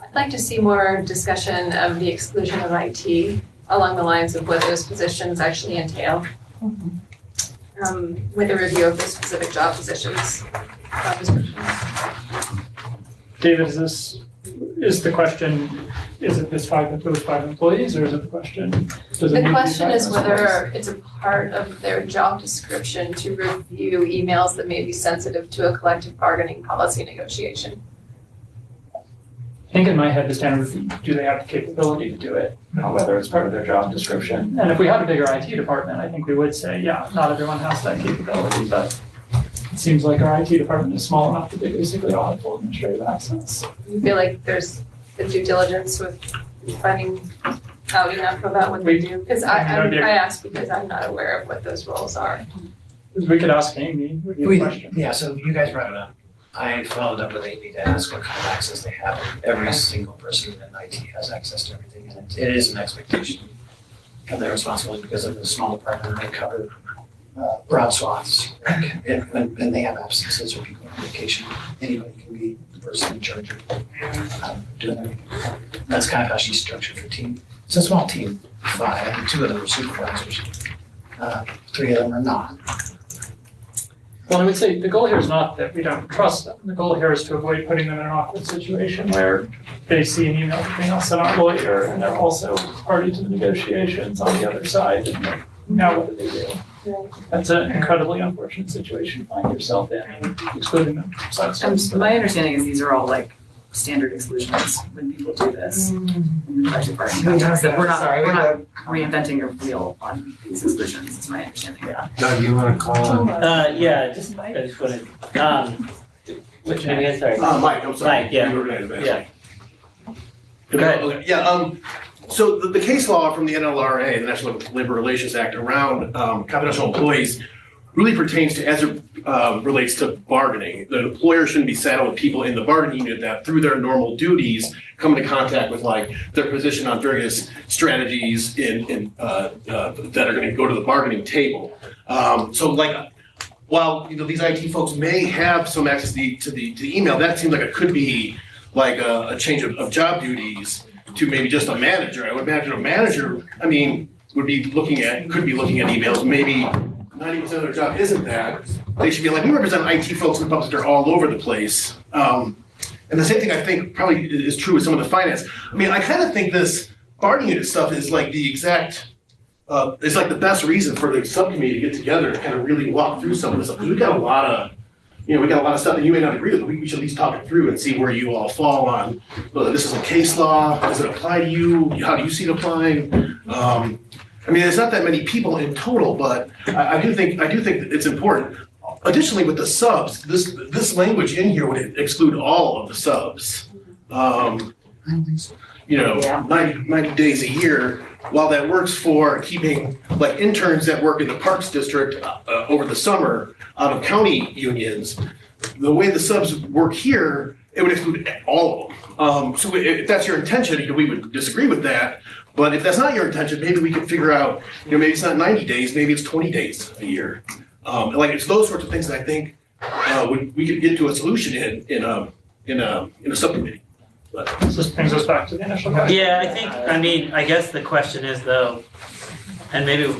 I'd like to see more discussion of the exclusion of IT along the lines of what those positions actually entail. With a review of the specific job positions, job descriptions. David, is the question, is it those five employees, or is it the question? The question is whether it's a part of their job description to review emails that may be sensitive to a collective bargaining policy negotiation. I think in my head, the standard would be, do they have the capability to do it? Not whether it's part of their job description. And if we had a bigger IT department, I think we would say, yeah, not everyone has that capability, but it seems like our IT department is small enough that they basically all have full administrative access. You feel like there's the due diligence with finding out enough about what they do? Because I ask because I'm not aware of what those roles are. We could ask Amy, would be a question. Yeah, so you guys brought it up. I followed up with Amy to ask what kind of access they have. Every single person in IT has access to everything, and it is an expectation of their responsibility because of the small department. They cover broad swaths. When they have absences or people on vacation, anybody can be the person in charge of doing everything. That's kind of how she's structured her team. It's a small team, 5, and 2 of them are supervisors. 3 of them are not. Well, I would say the goal here is not that we don't trust them. The goal here is to avoid putting them in an awkward situation where they see an email from us and our lawyer, and they're also party to the negotiations on the other side. And now what do they do? That's an incredibly unfortunate situation to find yourself in, excluding them. My understanding is these are all like standard exclusions when people do this. In the collective bargaining contracts, that we're not reinventing a wheel on these exclusions, is my understanding. Yeah. Doug, you want to call in? Yeah, I just wanted, which name again, sorry? Mike, I'm sorry. Mike, yeah. You were gonna advance. Yeah. Go ahead. Okay. Yeah, so the case law from the NLRA, the National Labor Relations Act, around confidential employees really pertains to as it relates to bargaining. The employer shouldn't be saddled with people in the bargaining unit that through their normal duties come into contact with like their position on various strategies that are going to go to the bargaining table. So like, while these IT folks may have some access to the email, that seems like it could be like a change of job duties to maybe just a manager. I would imagine a manager, could be looking at emails, maybe 90% of their job isn't that. They should be like, we represent IT folks in the public sector all over the place. And the same thing I think probably is true with some of the finance. I kind of think this bargaining unit stuff is like the exact, it's like the best reason for the subcommittee to get together and kind of really walk through some of this stuff. Because we got a lot of stuff that you may not agree with, but we should at least talk it through and see where you all fall on whether this is a case law, does it apply to you, how do you see it applying? There's not that many people in total, but I do think that it's important. Additionally, with the subs, this language in here would exclude all of the subs. 90 days a year. While that works for keeping like interns that work in the Parks District over the summer out of county unions, the way the subs work here, it would exclude all of them. So if that's your intention, we would disagree with that. But if that's not your intention, maybe we could figure out, maybe it's not 90 days, maybe it's 20 days a year. It's those sorts of things that I think we could get to a solution in a subcommittee. But this brings us back to the initial question. Yeah, I guess the question is though, and maybe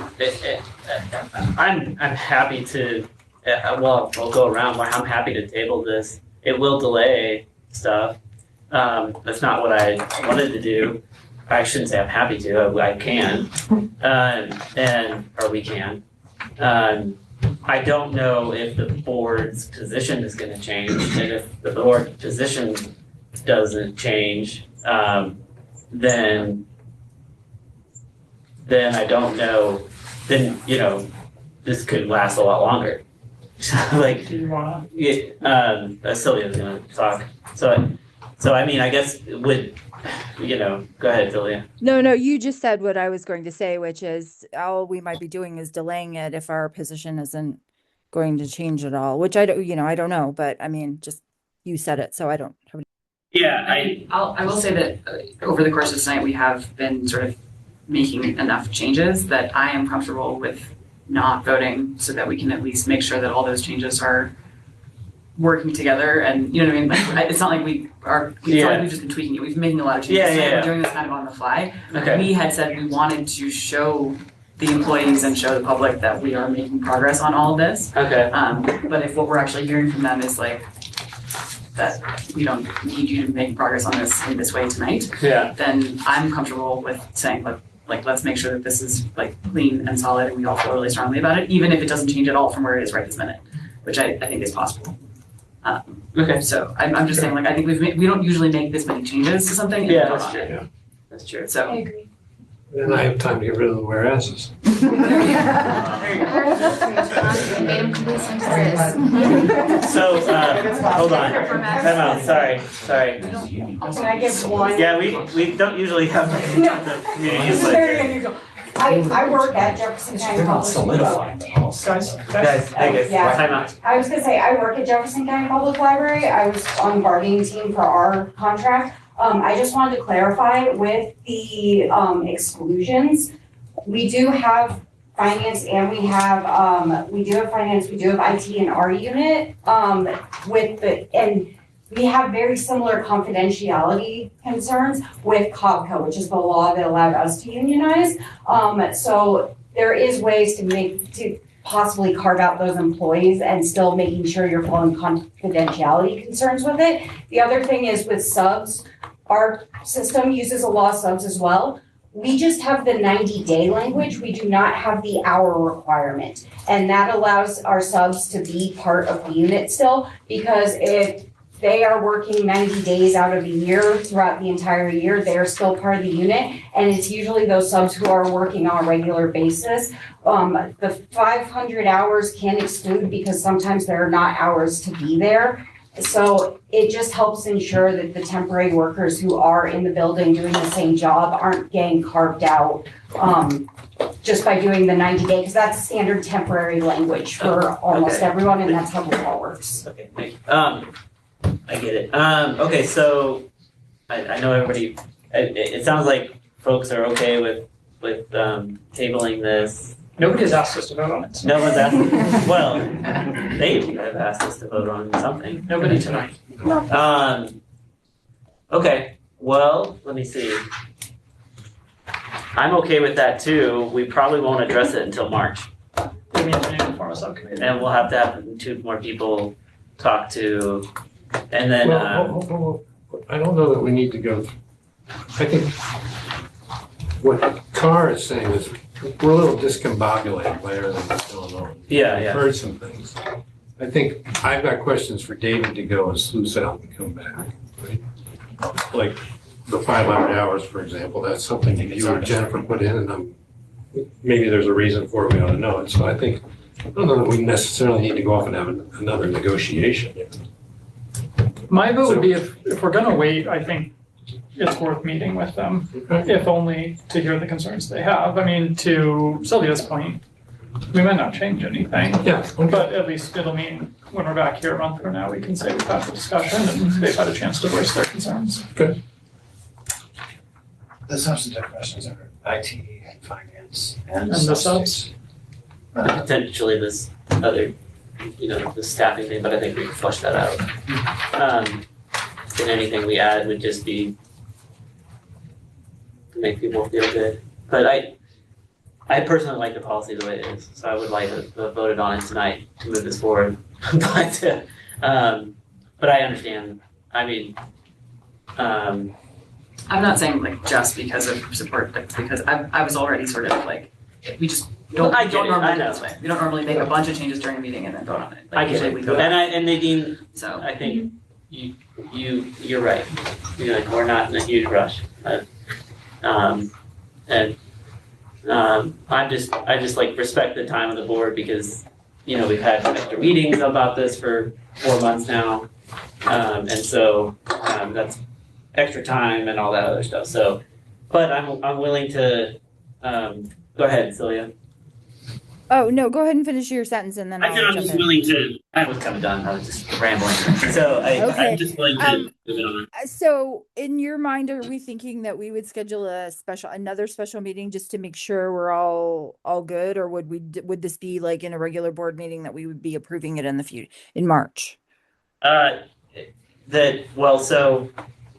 I'm happy to. We'll go around. I'm happy to table this. It will delay stuff. That's not what I wanted to do. I shouldn't say I'm happy to. I can, or we can. I don't know if the board's position is going to change, and if the board position doesn't change, then I don't know. Then this could last a lot longer. Do you want to? Sylvia's going to talk. So I guess would. Go ahead, Sylvia. No, you just said what I was going to say, which is all we might be doing is delaying it if our position isn't going to change at all, which I don't know, but just you said it, so I don't have. Yeah, I will say that over the course of tonight, we have been sort of making enough changes that I am comfortable with not voting so that we can at least make sure that all those changes are working together. And you know what I mean? Like, it's not like it's not like we've just been tweaking it. We've been making a lot of changes. Yeah, tonight. yeah. We're doing this kind of on the fly. Okay. We had said we wanted to show the employees and show the public that we are making progress on all of this. Okay. But if what we're actually hearing from them is like that we don't need you to make progress on this in this way tonight, then I'm comfortable with saying like let's make sure that this is like clean and solid and we all feel really strongly about it, even if it doesn't change at all from where it is right this minute, which I think is possible. Okay. So I'm just saying, like, I think we don't usually make this many changes to something. And Yeah, vote that's on true. it. Yeah. That's true. So. I agree. Then I have time to get rid of the whereases. So, hold on. Time out. Sorry. Can I get one? Yeah, we don't usually have the communities like this. I work at Jefferson County Public Library. Guys, Yeah. time out. I was gonna say, I work at Jefferson County Public Library. I was on the bargaining team for our contract. I just wanted to clarify with the exclusions. We do have finance and we do have IT in our unit, and we have very similar confidentiality concerns with COBCO, which is the law that allowed us to unionize. So there is ways to possibly carve out those employees and still making sure you're following confidentiality concerns with it. The other thing is with subs, our system uses a law subs as well. We just have the 90-day language. We do not have the hour requirement. And that allows our subs to be part of the unit still, because if they are working 90 days out of a year throughout the entire year, they're still part of the unit. And it's usually those subs who are working on a regular basis. The 500 hours can exclude because sometimes there are not hours to be there. So it just helps ensure that the temporary workers who are in the building doing the same job aren't getting carved out just by doing the 90-day, because that's standard temporary language for almost everyone, and that's how the law works. Okay, thank you. I get it. Okay, so I know everybody. It sounds like folks are okay with tabling this. Nobody's asked us to vote on it. No one's asked. Well, they have asked us to vote on something. Nobody tonight. Okay. Well, let me see. I'm okay with that too. We probably won't address it until March. We need to form a subcommittee. And we'll have to have 2 more people talk to, and then. Well, I don't know that we need to go. I think what Carr is saying is we're a little discombobulated by everything that's going on. Yeah. I've heard some things. I think I've got questions for David to go and sluice out and come back. Right? Like the 500 hours, for example, that's something that you or Jennifer put in, and maybe there's a reason for it, we ought to know it. So I don't know that we necessarily need to go off and have another negotiation. My vote would be if we're gonna wait, I think it's worth meeting with them, if only to hear the concerns they have. I mean, to Sylvia's point, we might not change anything. Yeah. But at least it'll mean when we're back here a month from now, we can say we've had the discussion and they've had a chance to voice their concerns. Good. The substantive questions are IT and finance And the subs. Potentially this other, the staffing thing, but I think we can flush that out. And anything we add would just be to make people feel good. But I personally like the policy the way it is, so I would like to have voted on it tonight to move this forward. But I understand. I mean, I'm not saying like just because of support, but because I was already sort of like, we just don't, I get it, normally I do know. it this way. We don't normally make a bunch of changes during a meeting and then vote on it. Like, I get usually it. we go And Nadine, so I think you're right. We're not in a huge rush. I just like respect the time of the board because we've had extra meetings about this for 4 months now, and so that's extra time and all that other stuff. So, but I'm willing to go ahead, Celia. Oh, no, go ahead and finish your sentence and then I I'll said I'm jump just in. willing to, I was kind of done, I was just rambling. So Okay. I'm just willing to move it on. So in your mind, are we thinking that we would schedule another special meeting just to make sure we're all good? Or would this be like in a regular board meeting that we would be approving it in March?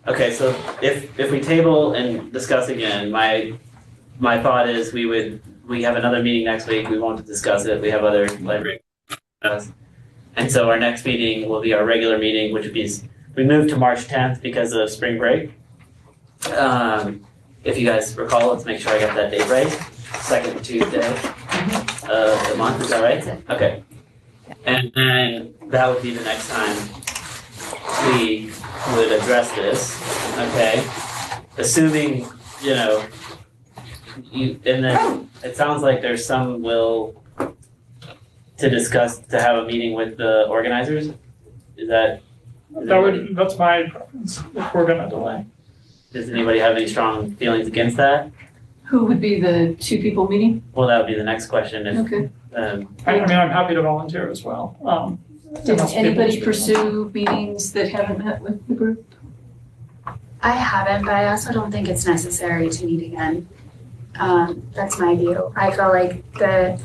Okay, so if we table and discuss again, my thought is we have another meeting next week, we won't discuss it, we have other library. And so our next meeting will be our regular meeting, which would be, we moved to March 10th because of spring break. If you guys recall, let's make sure I got that date right. Second Tuesday of the month, is that right? Okay. And then that would be the next time we would address this, okay? Assuming, and then it sounds like there's some will to discuss, to have a meeting with the organizers? That's my preference if we're gonna delay. Does anybody have any strong feelings against that? Who would be the two people meeting? Well, that would be the next question. Okay. I mean, I'm happy to volunteer as well. Did anybody pursue meetings that haven't met with the group? I haven't, but I also don't think it's necessary to meet again. That's my view. I feel like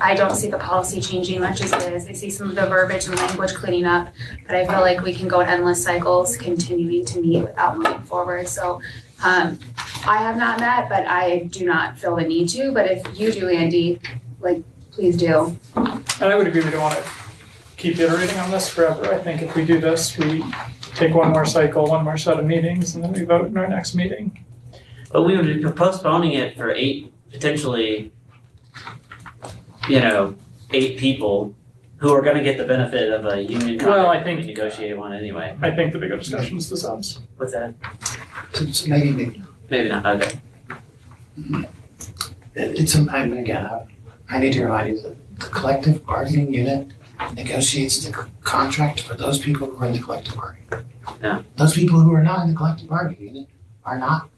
I don't see the policy changing much as it is. I see some of the verbiage and language cleaning up, but I feel like we can go endless cycles continuing to meet without moving forward. So I have not met, but I do not feel the need to. But if you do, Andy, please do. And I would agree, we don't want to keep iterating on this forever. I think if we do this, we take one more cycle, one more set of meetings, and then we vote in our next meeting. But we would be postponing it for potentially, 8 people who are going to get the benefit of a union contract. Well, I think we negotiate one anyway. I think the bigger discussion is the subs. What's that? Maybe. Maybe not. Okay. I need to remind you that the collective bargaining unit negotiates the contract for those people who are in the collective bargaining. Yeah. Those people who are not in the collective bargaining unit are not.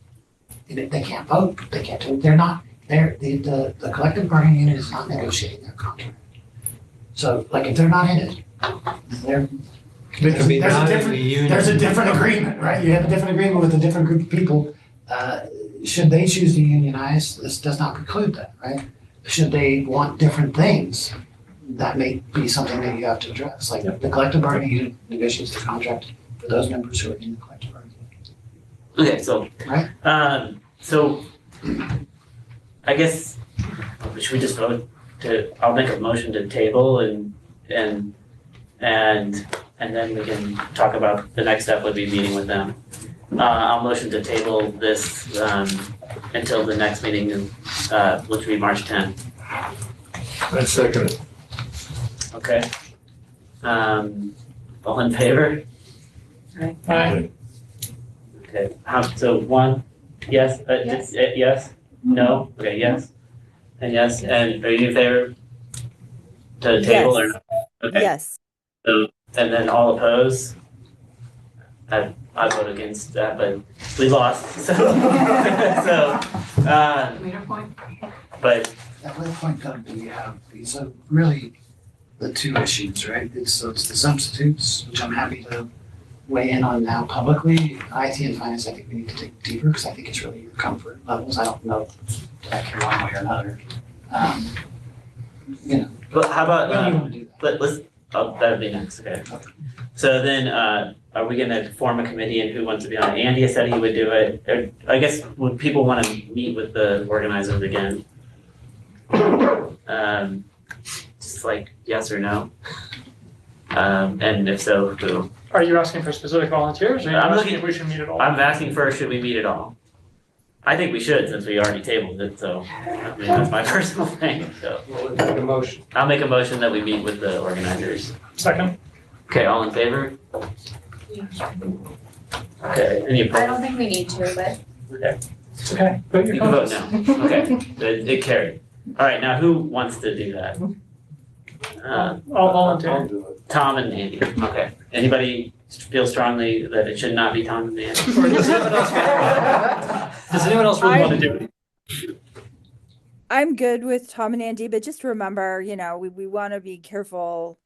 They can't vote. They can't do. They're not. The collective bargaining unit is not negotiating their contract. So, if they're not in it, there's a different agreement, right? You have a different agreement with a different group of people. Should they choose to unionize, this does not preclude that, right? Should they want different things, that may be something that you have to address. The collective bargaining unit negotiates the contract for those members who are in the collective bargaining unit. Okay, so right. So I guess should we just vote to? I'll make a motion to table and then we can talk about the next step would be meeting with them. I'll motion to table this until the next meeting, which will be March 10th. I second it. Okay. All in favor? Aye. Okay. So one, yes. Yes. Yes. No. Okay. Yes. And yes. And are you in favor to table or not? Okay. Yes. So and then all opposed. I vote against that, but we lost. So Made a point. But At what point could we have these are really the two issues, right? It's the substitutes, which I'm happy to weigh in on now publicly. IT and finance, I think we need to take deeper because I think it's really your comfort levels. I don't know that I care one way or another. But how about when do you want to do that? let's that would be next. Okay. So then are we gonna form a committee and who wants to be on it? Andy said he would do it. I guess would people want to meet with the organizers again? Just yes or no? And if so, who? Are you asking for specific volunteers, or are you I'm asking looking- if we should meet at all? I'm asking first, should we meet at all? I think we should since we already tabled it, so I mean that's my personal thing. So Make a motion. I'll make a motion that we meet with the organizers. Second. Okay, all in favor? Okay, any I opposed? don't think we need to, but Okay, Okay, vote your you can vote conscience. no. Okay, it carried. All right, now who wants to do that? I'll volunteer. I'll do it. Tom and Andy. Okay. Anybody feel strongly that it should not be Tom and Andy? Or does anyone else really want to do it? I'm good with Tom and Andy, but just remember, we want to be careful.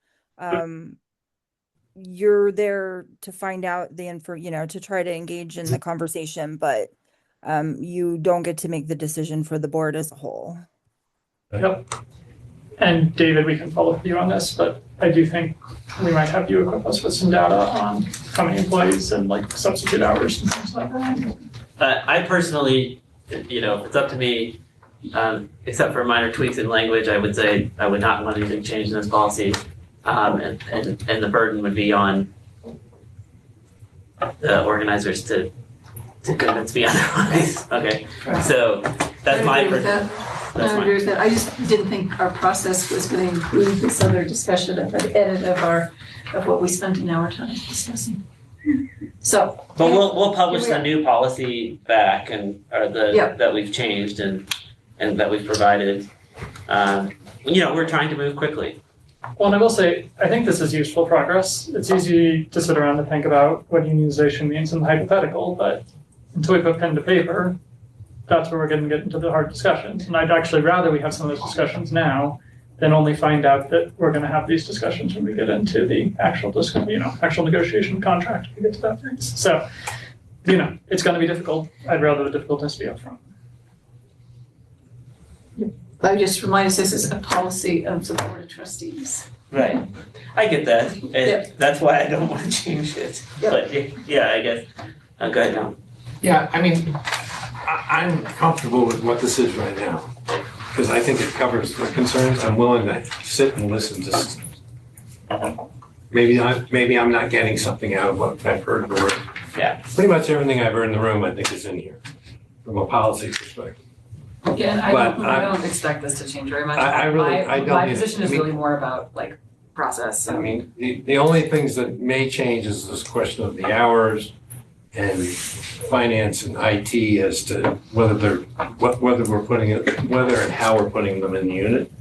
You're there to find out the info, to try to engage in the conversation, but you don't get to make the decision for the board as a whole. Yep. And David, we can follow up with you on this, but I do think we might have you equip us with some data on how many employees and like substitute hours and things like that. I personally, if it's up to me, except for minor tweaks in language, I would say I would not want anything changed in this policy. And the burden would be on the organizers to convince me otherwise. Okay, so that's my. I agree with that. I just didn't think our process was going to include this other discussion of an edit of what we spent an hour time discussing. So. But we'll publish the new policy back that we've changed and that we've provided. We're trying to move quickly. Well, and I will say, I think this is useful progress. It's easy to sit around and think about what unionization means in the hypothetical, but until we put pen to paper, that's where we're going to get into the hard discussions. And I'd actually rather we have some of those discussions now than only find out that we're going to have these discussions when we get into the actual negotiation contract when we get to that phase. So, it's going to be difficult. I'd rather the difficulties be upfront. I just remind us this is a policy of the Board of Trustees. Right. I get that. That's why I don't want to change it. Yep. But yeah, I guess. Go ahead now. Yeah, I mean, I'm comfortable with what this is right now because I think it covers the concerns. I'm willing to sit and listen to. Maybe I'm not getting something out of what I've heard in the room. Yeah. Pretty much everything I've heard in the room, I think, is in here from a policy perspective. Again, I don't expect this to change very much. My position is really more about like process. I mean, the only things that may change is this question of the hours and finance and IT as to whether and how we're putting them in the unit.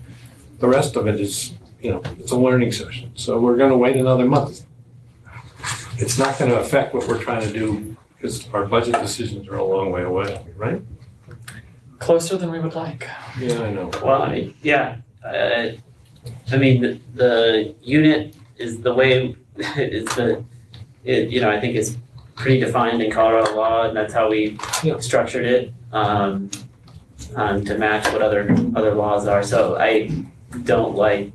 The rest of it is, it's a learning session. So we're going to wait another month. It's not going to affect what we're trying to do because our budget decisions are a long way away, right? Closer than we would like. Yeah, I know. Well, yeah. I mean, the unit is the way I think it's pretty defined in Colorado law, and that's how we structured it to match what other laws are. So I don't like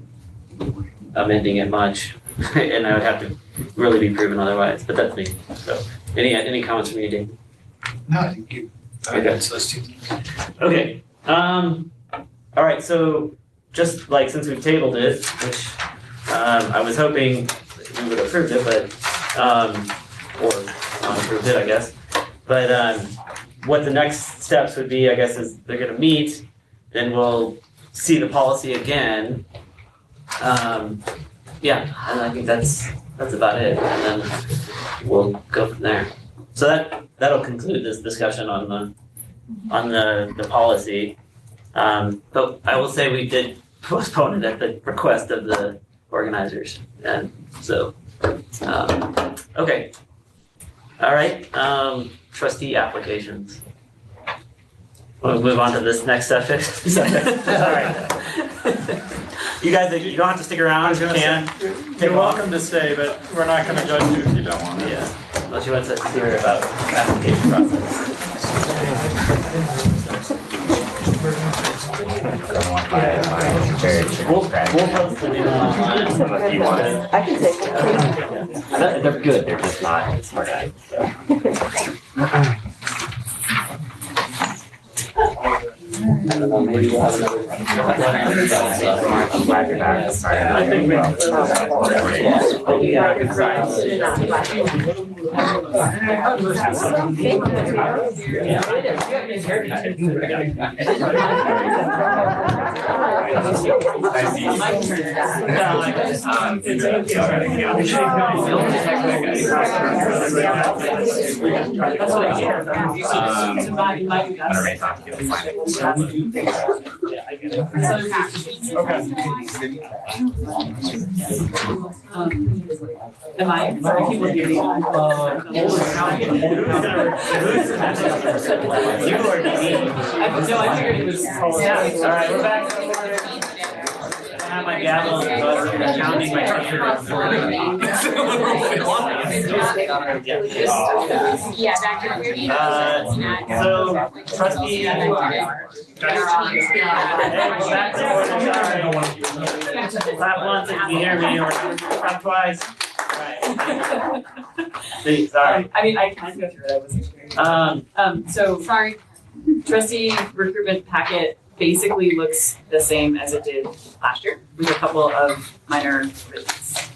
amending it much, and I would have to really be proven otherwise. But that's me. So, any comments from you, Dave? No, I think you. Okay. Okay. All right. So just like since we've tabled it, which I was hoping we would have approved it, but or not approved it, I guess. But what the next steps would be, I guess, is they're going to meet, then we'll see the policy again. Yeah, and I think that's about it, and then we'll go from there. So that'll conclude this discussion on the policy. But I will say we did postpone it at the request of the organizers, and so okay. All right. Trustee applications. We'll move on to this next subject. All right. You guys, you don't have to stick around. You can. You're welcome to stay, but we're not going to judge you if you don't want to. Yeah. Unless you want to hear about application process. We'll post the new one. If you want it. I can take it. They're good, they're just not smart guys. I don't know, maybe we'll have another. I'm glad you're back. I think Yeah, I get it. Am I, are people hearing? You are No, I figured it was. All right, we're back. I have my gavel and I'm counting my Yeah, back to so trustee. Clap once if you hear me, or clap twice. Right. See, sorry. I mean, I can go through it, I wasn't sure. So Sorry. trustee recruitment packet basically looks the same as it did last year, with a couple of minor revisions.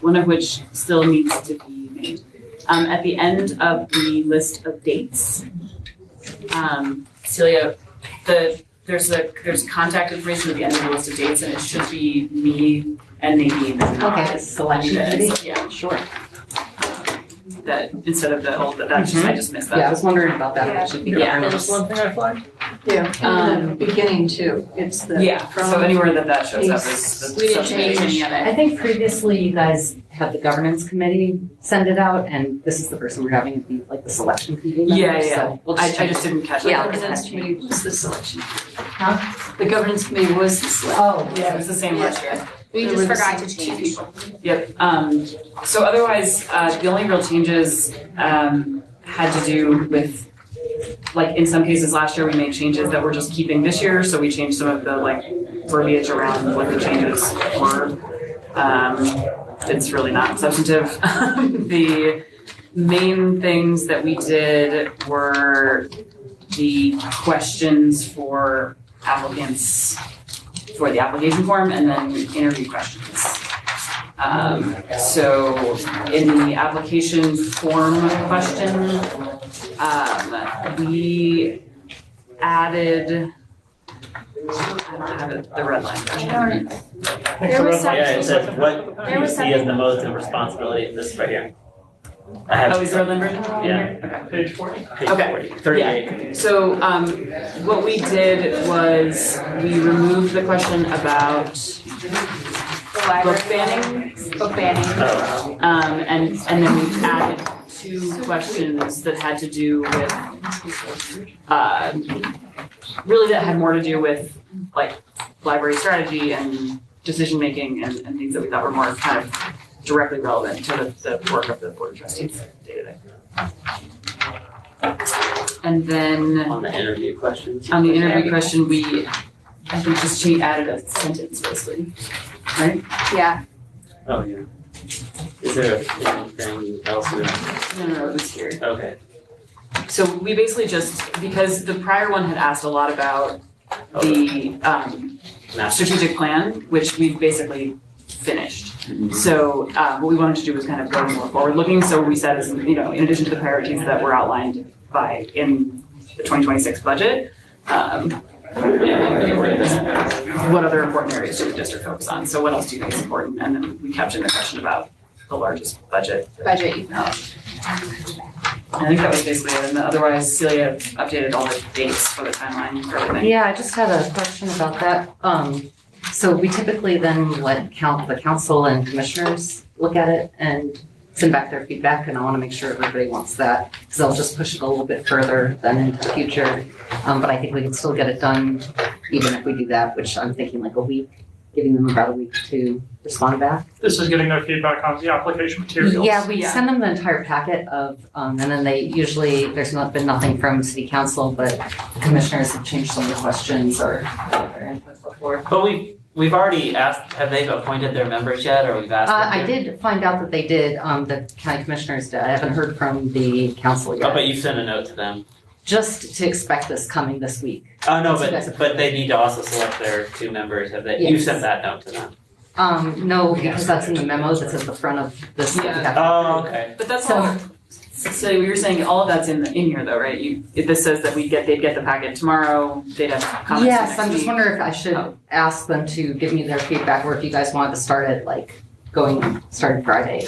One of which still needs to be made. At the end of the list of dates, Celia, there's contact information at the end of the list of dates, and it should be me and Nadine. Okay, selection committee? Yeah, Sure. that instead of the old, I just missed that. Yeah, I was wondering about that. Yeah. It should be Yeah. governance. one thing I flagged. Yeah, beginning too, it's the. Yeah, so anywhere that shows up is the We didn't subcommittee change. of it. I think previously you guys had the governance committee send it out, and this is the person we're having it be like the selection committee member. Yeah. So we'll I check. just didn't catch that. Yeah, The governance committee was the selection. Huh? The governance committee was the selection. Oh, Yeah, it was the same last year. We There just were forgot the to same change. Yep, so otherwise, the only real changes, had to do with, like, in some cases last year, we made changes that we're just keeping this year, so we changed some of the, like, verbiage around what the changes were. It's really not substantive. The main things that we did were the questions for applicants for the application form and then interview questions. So in the application form question, we added, I don't have it, the red line version. There was some- Yeah, it says what There you was see as something- the most of responsibility, this right here. I have. Oh, is the red line version? Yeah. Page 40. Page Okay. 40, 38. So, what we did was we removed the question about book banning. Book banning. Oh. And then we added two questions that had to do with, really that had more to do with like library strategy and decision-making and things that we thought were more kind of directly relevant to the work of the Board of Trustees day-to-day. And then On the interview questions. on the interview question, we, I think just added a sentence basically, right? Yeah. Oh, yeah. Is there anything else? No, it was here. Okay. So we basically just, because the prior one had asked a lot about the strategic plan, which we've basically finished. So what we wanted to do was kind of go more forward-looking. So we said, as you know, in addition to the priorities that were outlined in the 2026 budget, what other important areas should the district focus on? So what else do you think is important? And then we captured the question about the largest budget. Budget. I think that was basically it, and otherwise Celia updated all the dates for the timeline for everything. Yeah, I just had a question about that. So we typically then let the council and commissioners look at it and send back their feedback, and I want to make sure everybody wants that, because I'll just push it a little bit further than into the future. But I think we can still get it done, even if we do that, which I'm thinking like a week, giving them about a week to respond back. This is getting their feedback on the application materials. Yeah, we send them the entire packet of, and then they usually, there's been nothing from city council, but the commissioners have changed some of the questions or their input before. But we've already asked, have they appointed their members yet, or we've asked them I to? did find out that they did, the county commissioners did. I haven't heard from the council Oh, yet. but you sent a note to them. Just to expect this coming this week. Oh, no, So you guys have- but they need to also select their two members, have they? You Yes. sent that note to them. No, because that's in the memo that's at the front of this. that we have to Oh, approve. okay. But that's all, so we were saying all of that's in here though, right? This says that they'd get the packet tomorrow, they'd have comments Yes, next I'm just week. wondering if I should ask them to give me their feedback, or if you guys wanted to start it starting Friday.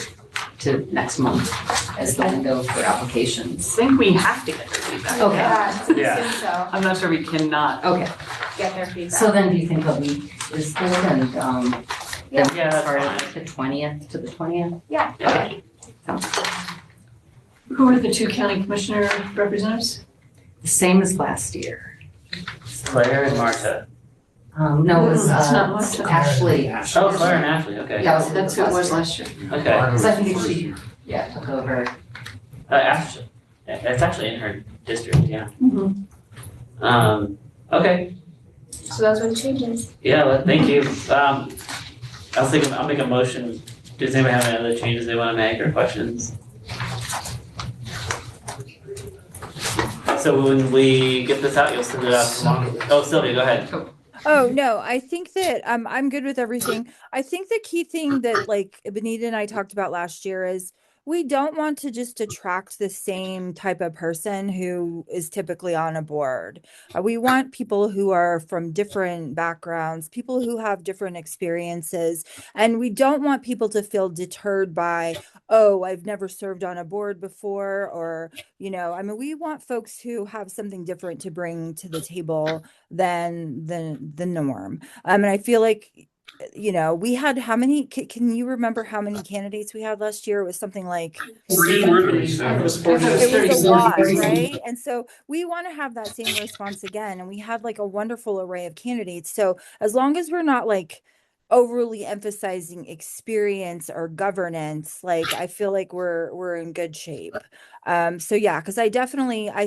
to next month as the window for applications. I think we have to get their feedback. Okay. Yeah. Assume so. I'm not sure we cannot. Okay, Get their feedback. so then do you think a week is good and, Yeah. then Yeah, that's start fine. at the 20th to the 20th? Yeah. Okay. Who are the two county commissioner representatives? The same as last year. Claire and Marta. No, it was, It's not Marta. Ashley. Oh, Claire and Ashley, okay. Yeah, That's who it was last year. Okay. Because I think she, took over. Ashley, it's actually in her district, yeah. Mhm. Okay, So those were the changes. yeah, well, thank you. I was thinking, I'll make a motion. Does anybody have any other changes they want to make or questions? So when we get this out, you'll send it out tomorrow? Oh, Sylvia, go ahead. Oh, no, I think that I'm good with everything. I think the key thing that like Benita and I talked about last year is we don't want to just attract the same type of person who is typically on a board. We want people who are from different backgrounds, people who have different experiences, and we don't want people to feel deterred by, oh, I've never served on a board before, or, I mean, we want folks who have something different to bring to the table than the norm. And I feel like, we had how many, can you remember how many candidates we had last year? It was something like, it was a lot, right? And so we want to have that same response again. And we had like a wonderful array of candidates. So as long as we're not like overly emphasizing experience or governance, like I feel like we're in good shape. So yeah, because I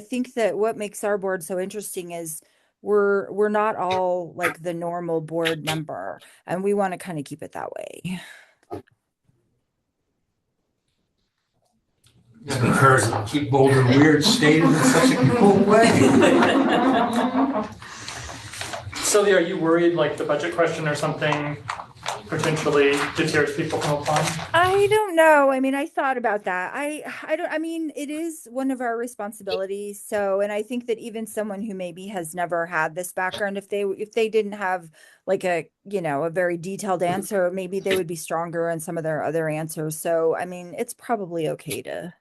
think that what makes our board so interesting is we're not all like the normal board member, and we want to kind of keep it that way. Encourage them to keep Boulder weird stated in such a cool way. Sylvia, are you worried like the budget question or something potentially deters people from applying? I don't know. I mean, I thought about that. I mean, it is one of our responsibilities. So, and I think that even someone who maybe has never had this background, if they didn't have like a very detailed answer, maybe they would be stronger in some of their other answers. So, I mean, it's probably okay to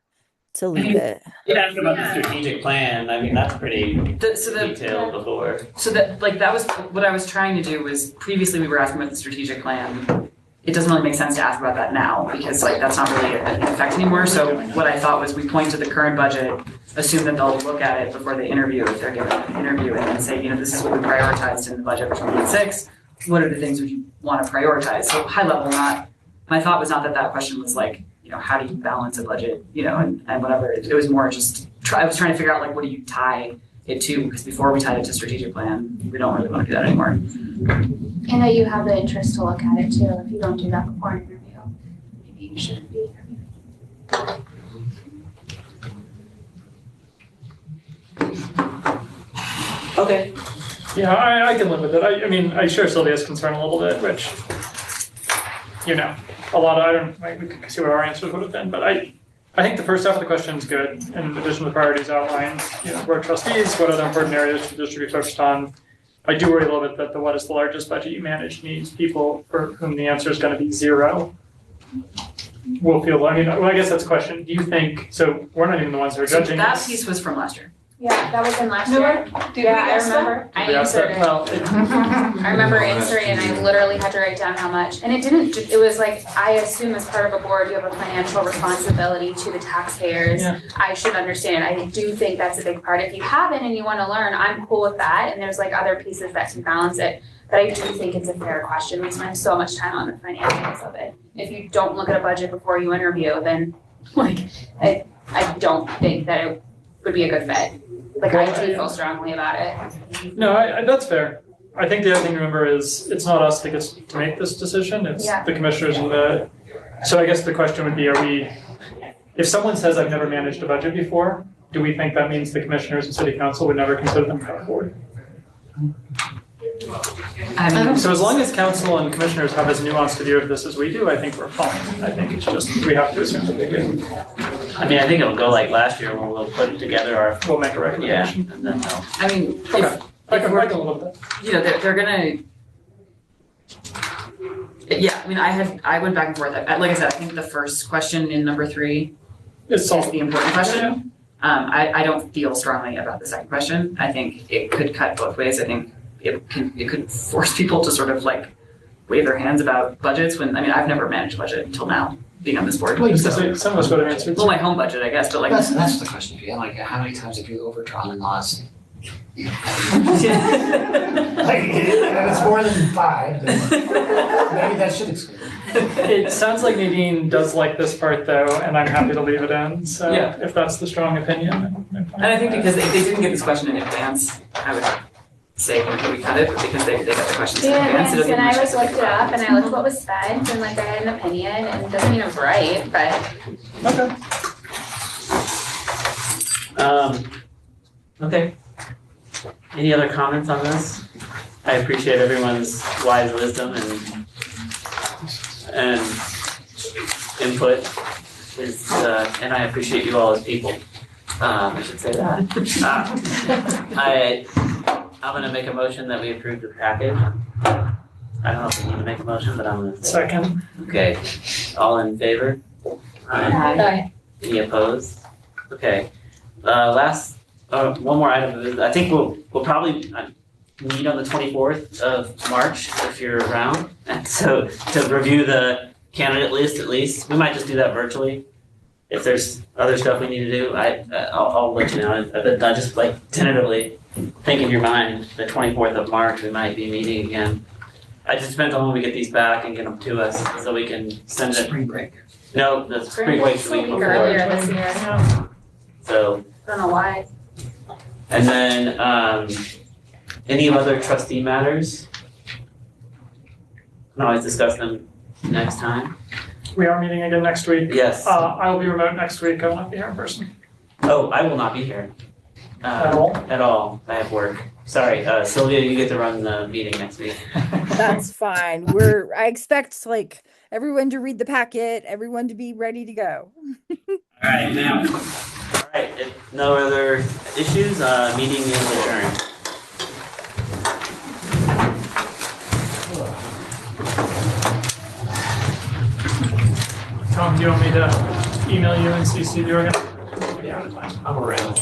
leave it. Yeah, about the strategic plan, I mean, that's pretty detailed before. So that was what I was trying to do was previously we were asking about the strategic plan. It doesn't really make sense to ask about that now because that's not really in effect anymore. So what I thought was we point to the current budget, assume that they'll look at it before they interview if they're given an interview and then say, this is what we prioritized in the budget for 2026. What are the things would you want to prioritize? So high level, my thought was not that question was like, how do you balance a budget, and whatever. It was more just, I was trying to figure out what do you tie it to? Because before we tied it to strategic plan, we don't really want to do that anymore. And that you have the interest to look at it too. If you don't do that before an interview, maybe you shouldn't be interviewing. Okay. Yeah, I can live with it. I mean, I share Sylvia's concern a little bit, which, a lot of, we could see what our answers would have been, but I think the first half of the question is good. In addition to the priorities outlined, board trustees, what other important areas should the district be focused on? I do worry a little bit that what is the largest budget you manage needs people for whom the answer is going to be zero. Will feel, I guess that's a question. Do you think, so we're not even the ones who are judging That this. piece was from last year. Yeah, that was in last year. Did we ask that? I remember. I Did we ask that? answered it. Well, I remember answering and I literally had to write down how much. And it was like, I assume as part of a board, you have a financial responsibility to the taxpayers. Yeah. I should understand. I do think that's a big part. If you haven't and you want to learn, I'm cool with that. And there's other pieces that can balance it. But I do think it's a fair question. We spend so much time on the financials of it. If you don't look at a budget before you interview, then I don't think that it would be a good fit. I do feel strongly about it. No, that's fair. I think the other thing to remember is it's not us that gets to make this decision. It's the commissioners and so I guess the question would be, if someone says I've never managed a budget before, do we think that means the commissioners and city council would never consider them on board? So as long as council and commissioners have as nuanced a view of this as we do, I think we're fine. I think it's just, we have to assume that they do. I mean, I think it'll go like last year when we'll put together we'll make a recommendation. Yeah, and then they'll. I mean, I can a little bit. They're gonna. Yeah, I mean, I went back and forth. Like I said, I think the first question in number 3 It's is solvable. the important question. I don't feel strongly about the second question. I think it could cut both ways. I think it could force people to sort of like wave their hands about budgets when, I mean, I've never managed a budget until now, being on this board. Well, So, some of us would have answered. well, my home budget, I guess, but like. That's the question, yeah, like, how many times have you overdrawn in the last? Like, and it's more than 5, then maybe that should exclude it. It sounds like Nadine does like this part though, and I'm happy to leave it in, so Yeah. if that's the strong opinion, I'm fine And I think with because if they didn't get this question in advance, I would say we cut it, but because they got the questions in advance, it doesn't And I even just looked it up and I looked what was spent and like I had an opinion and it doesn't mean I'm right, but. Okay. Any other comments on this? I appreciate everyone's wise wisdom and input is, and I appreciate you all as people. I should say that. I'm gonna make a motion that we approve the package. I don't know if we need to make a motion, but I'm gonna say. Second. Okay, all in favor? Aye. Any opposed? Okay, one more item, I think we'll probably meet on the 24th of March if you're around. And so to review the candidate list at least, we might just do that virtually. If there's other stuff we need to do, I'll let you know. But I just like tentatively think in your mind, the 24th of March, we might be meeting again. It just depends on when we get these back and get them to us so we can send it. Spring break. No, the spring break's the week before. Earlier this year, So, don't know why. and then, any other trustee matters? We can always discuss them next time. We are meeting again next week. Yes. I will be remote next week, I will not be here in person. Oh, I will not be here. At all? At all. I have work. Sorry, Sylvia, you get to run the meeting next week. That's fine. I expect like everyone to read the packet, everyone to be ready to go. All right, if no other issues, meeting is adjourned. Tom, do you want me to email you and CC the organ? Yeah, I'm around.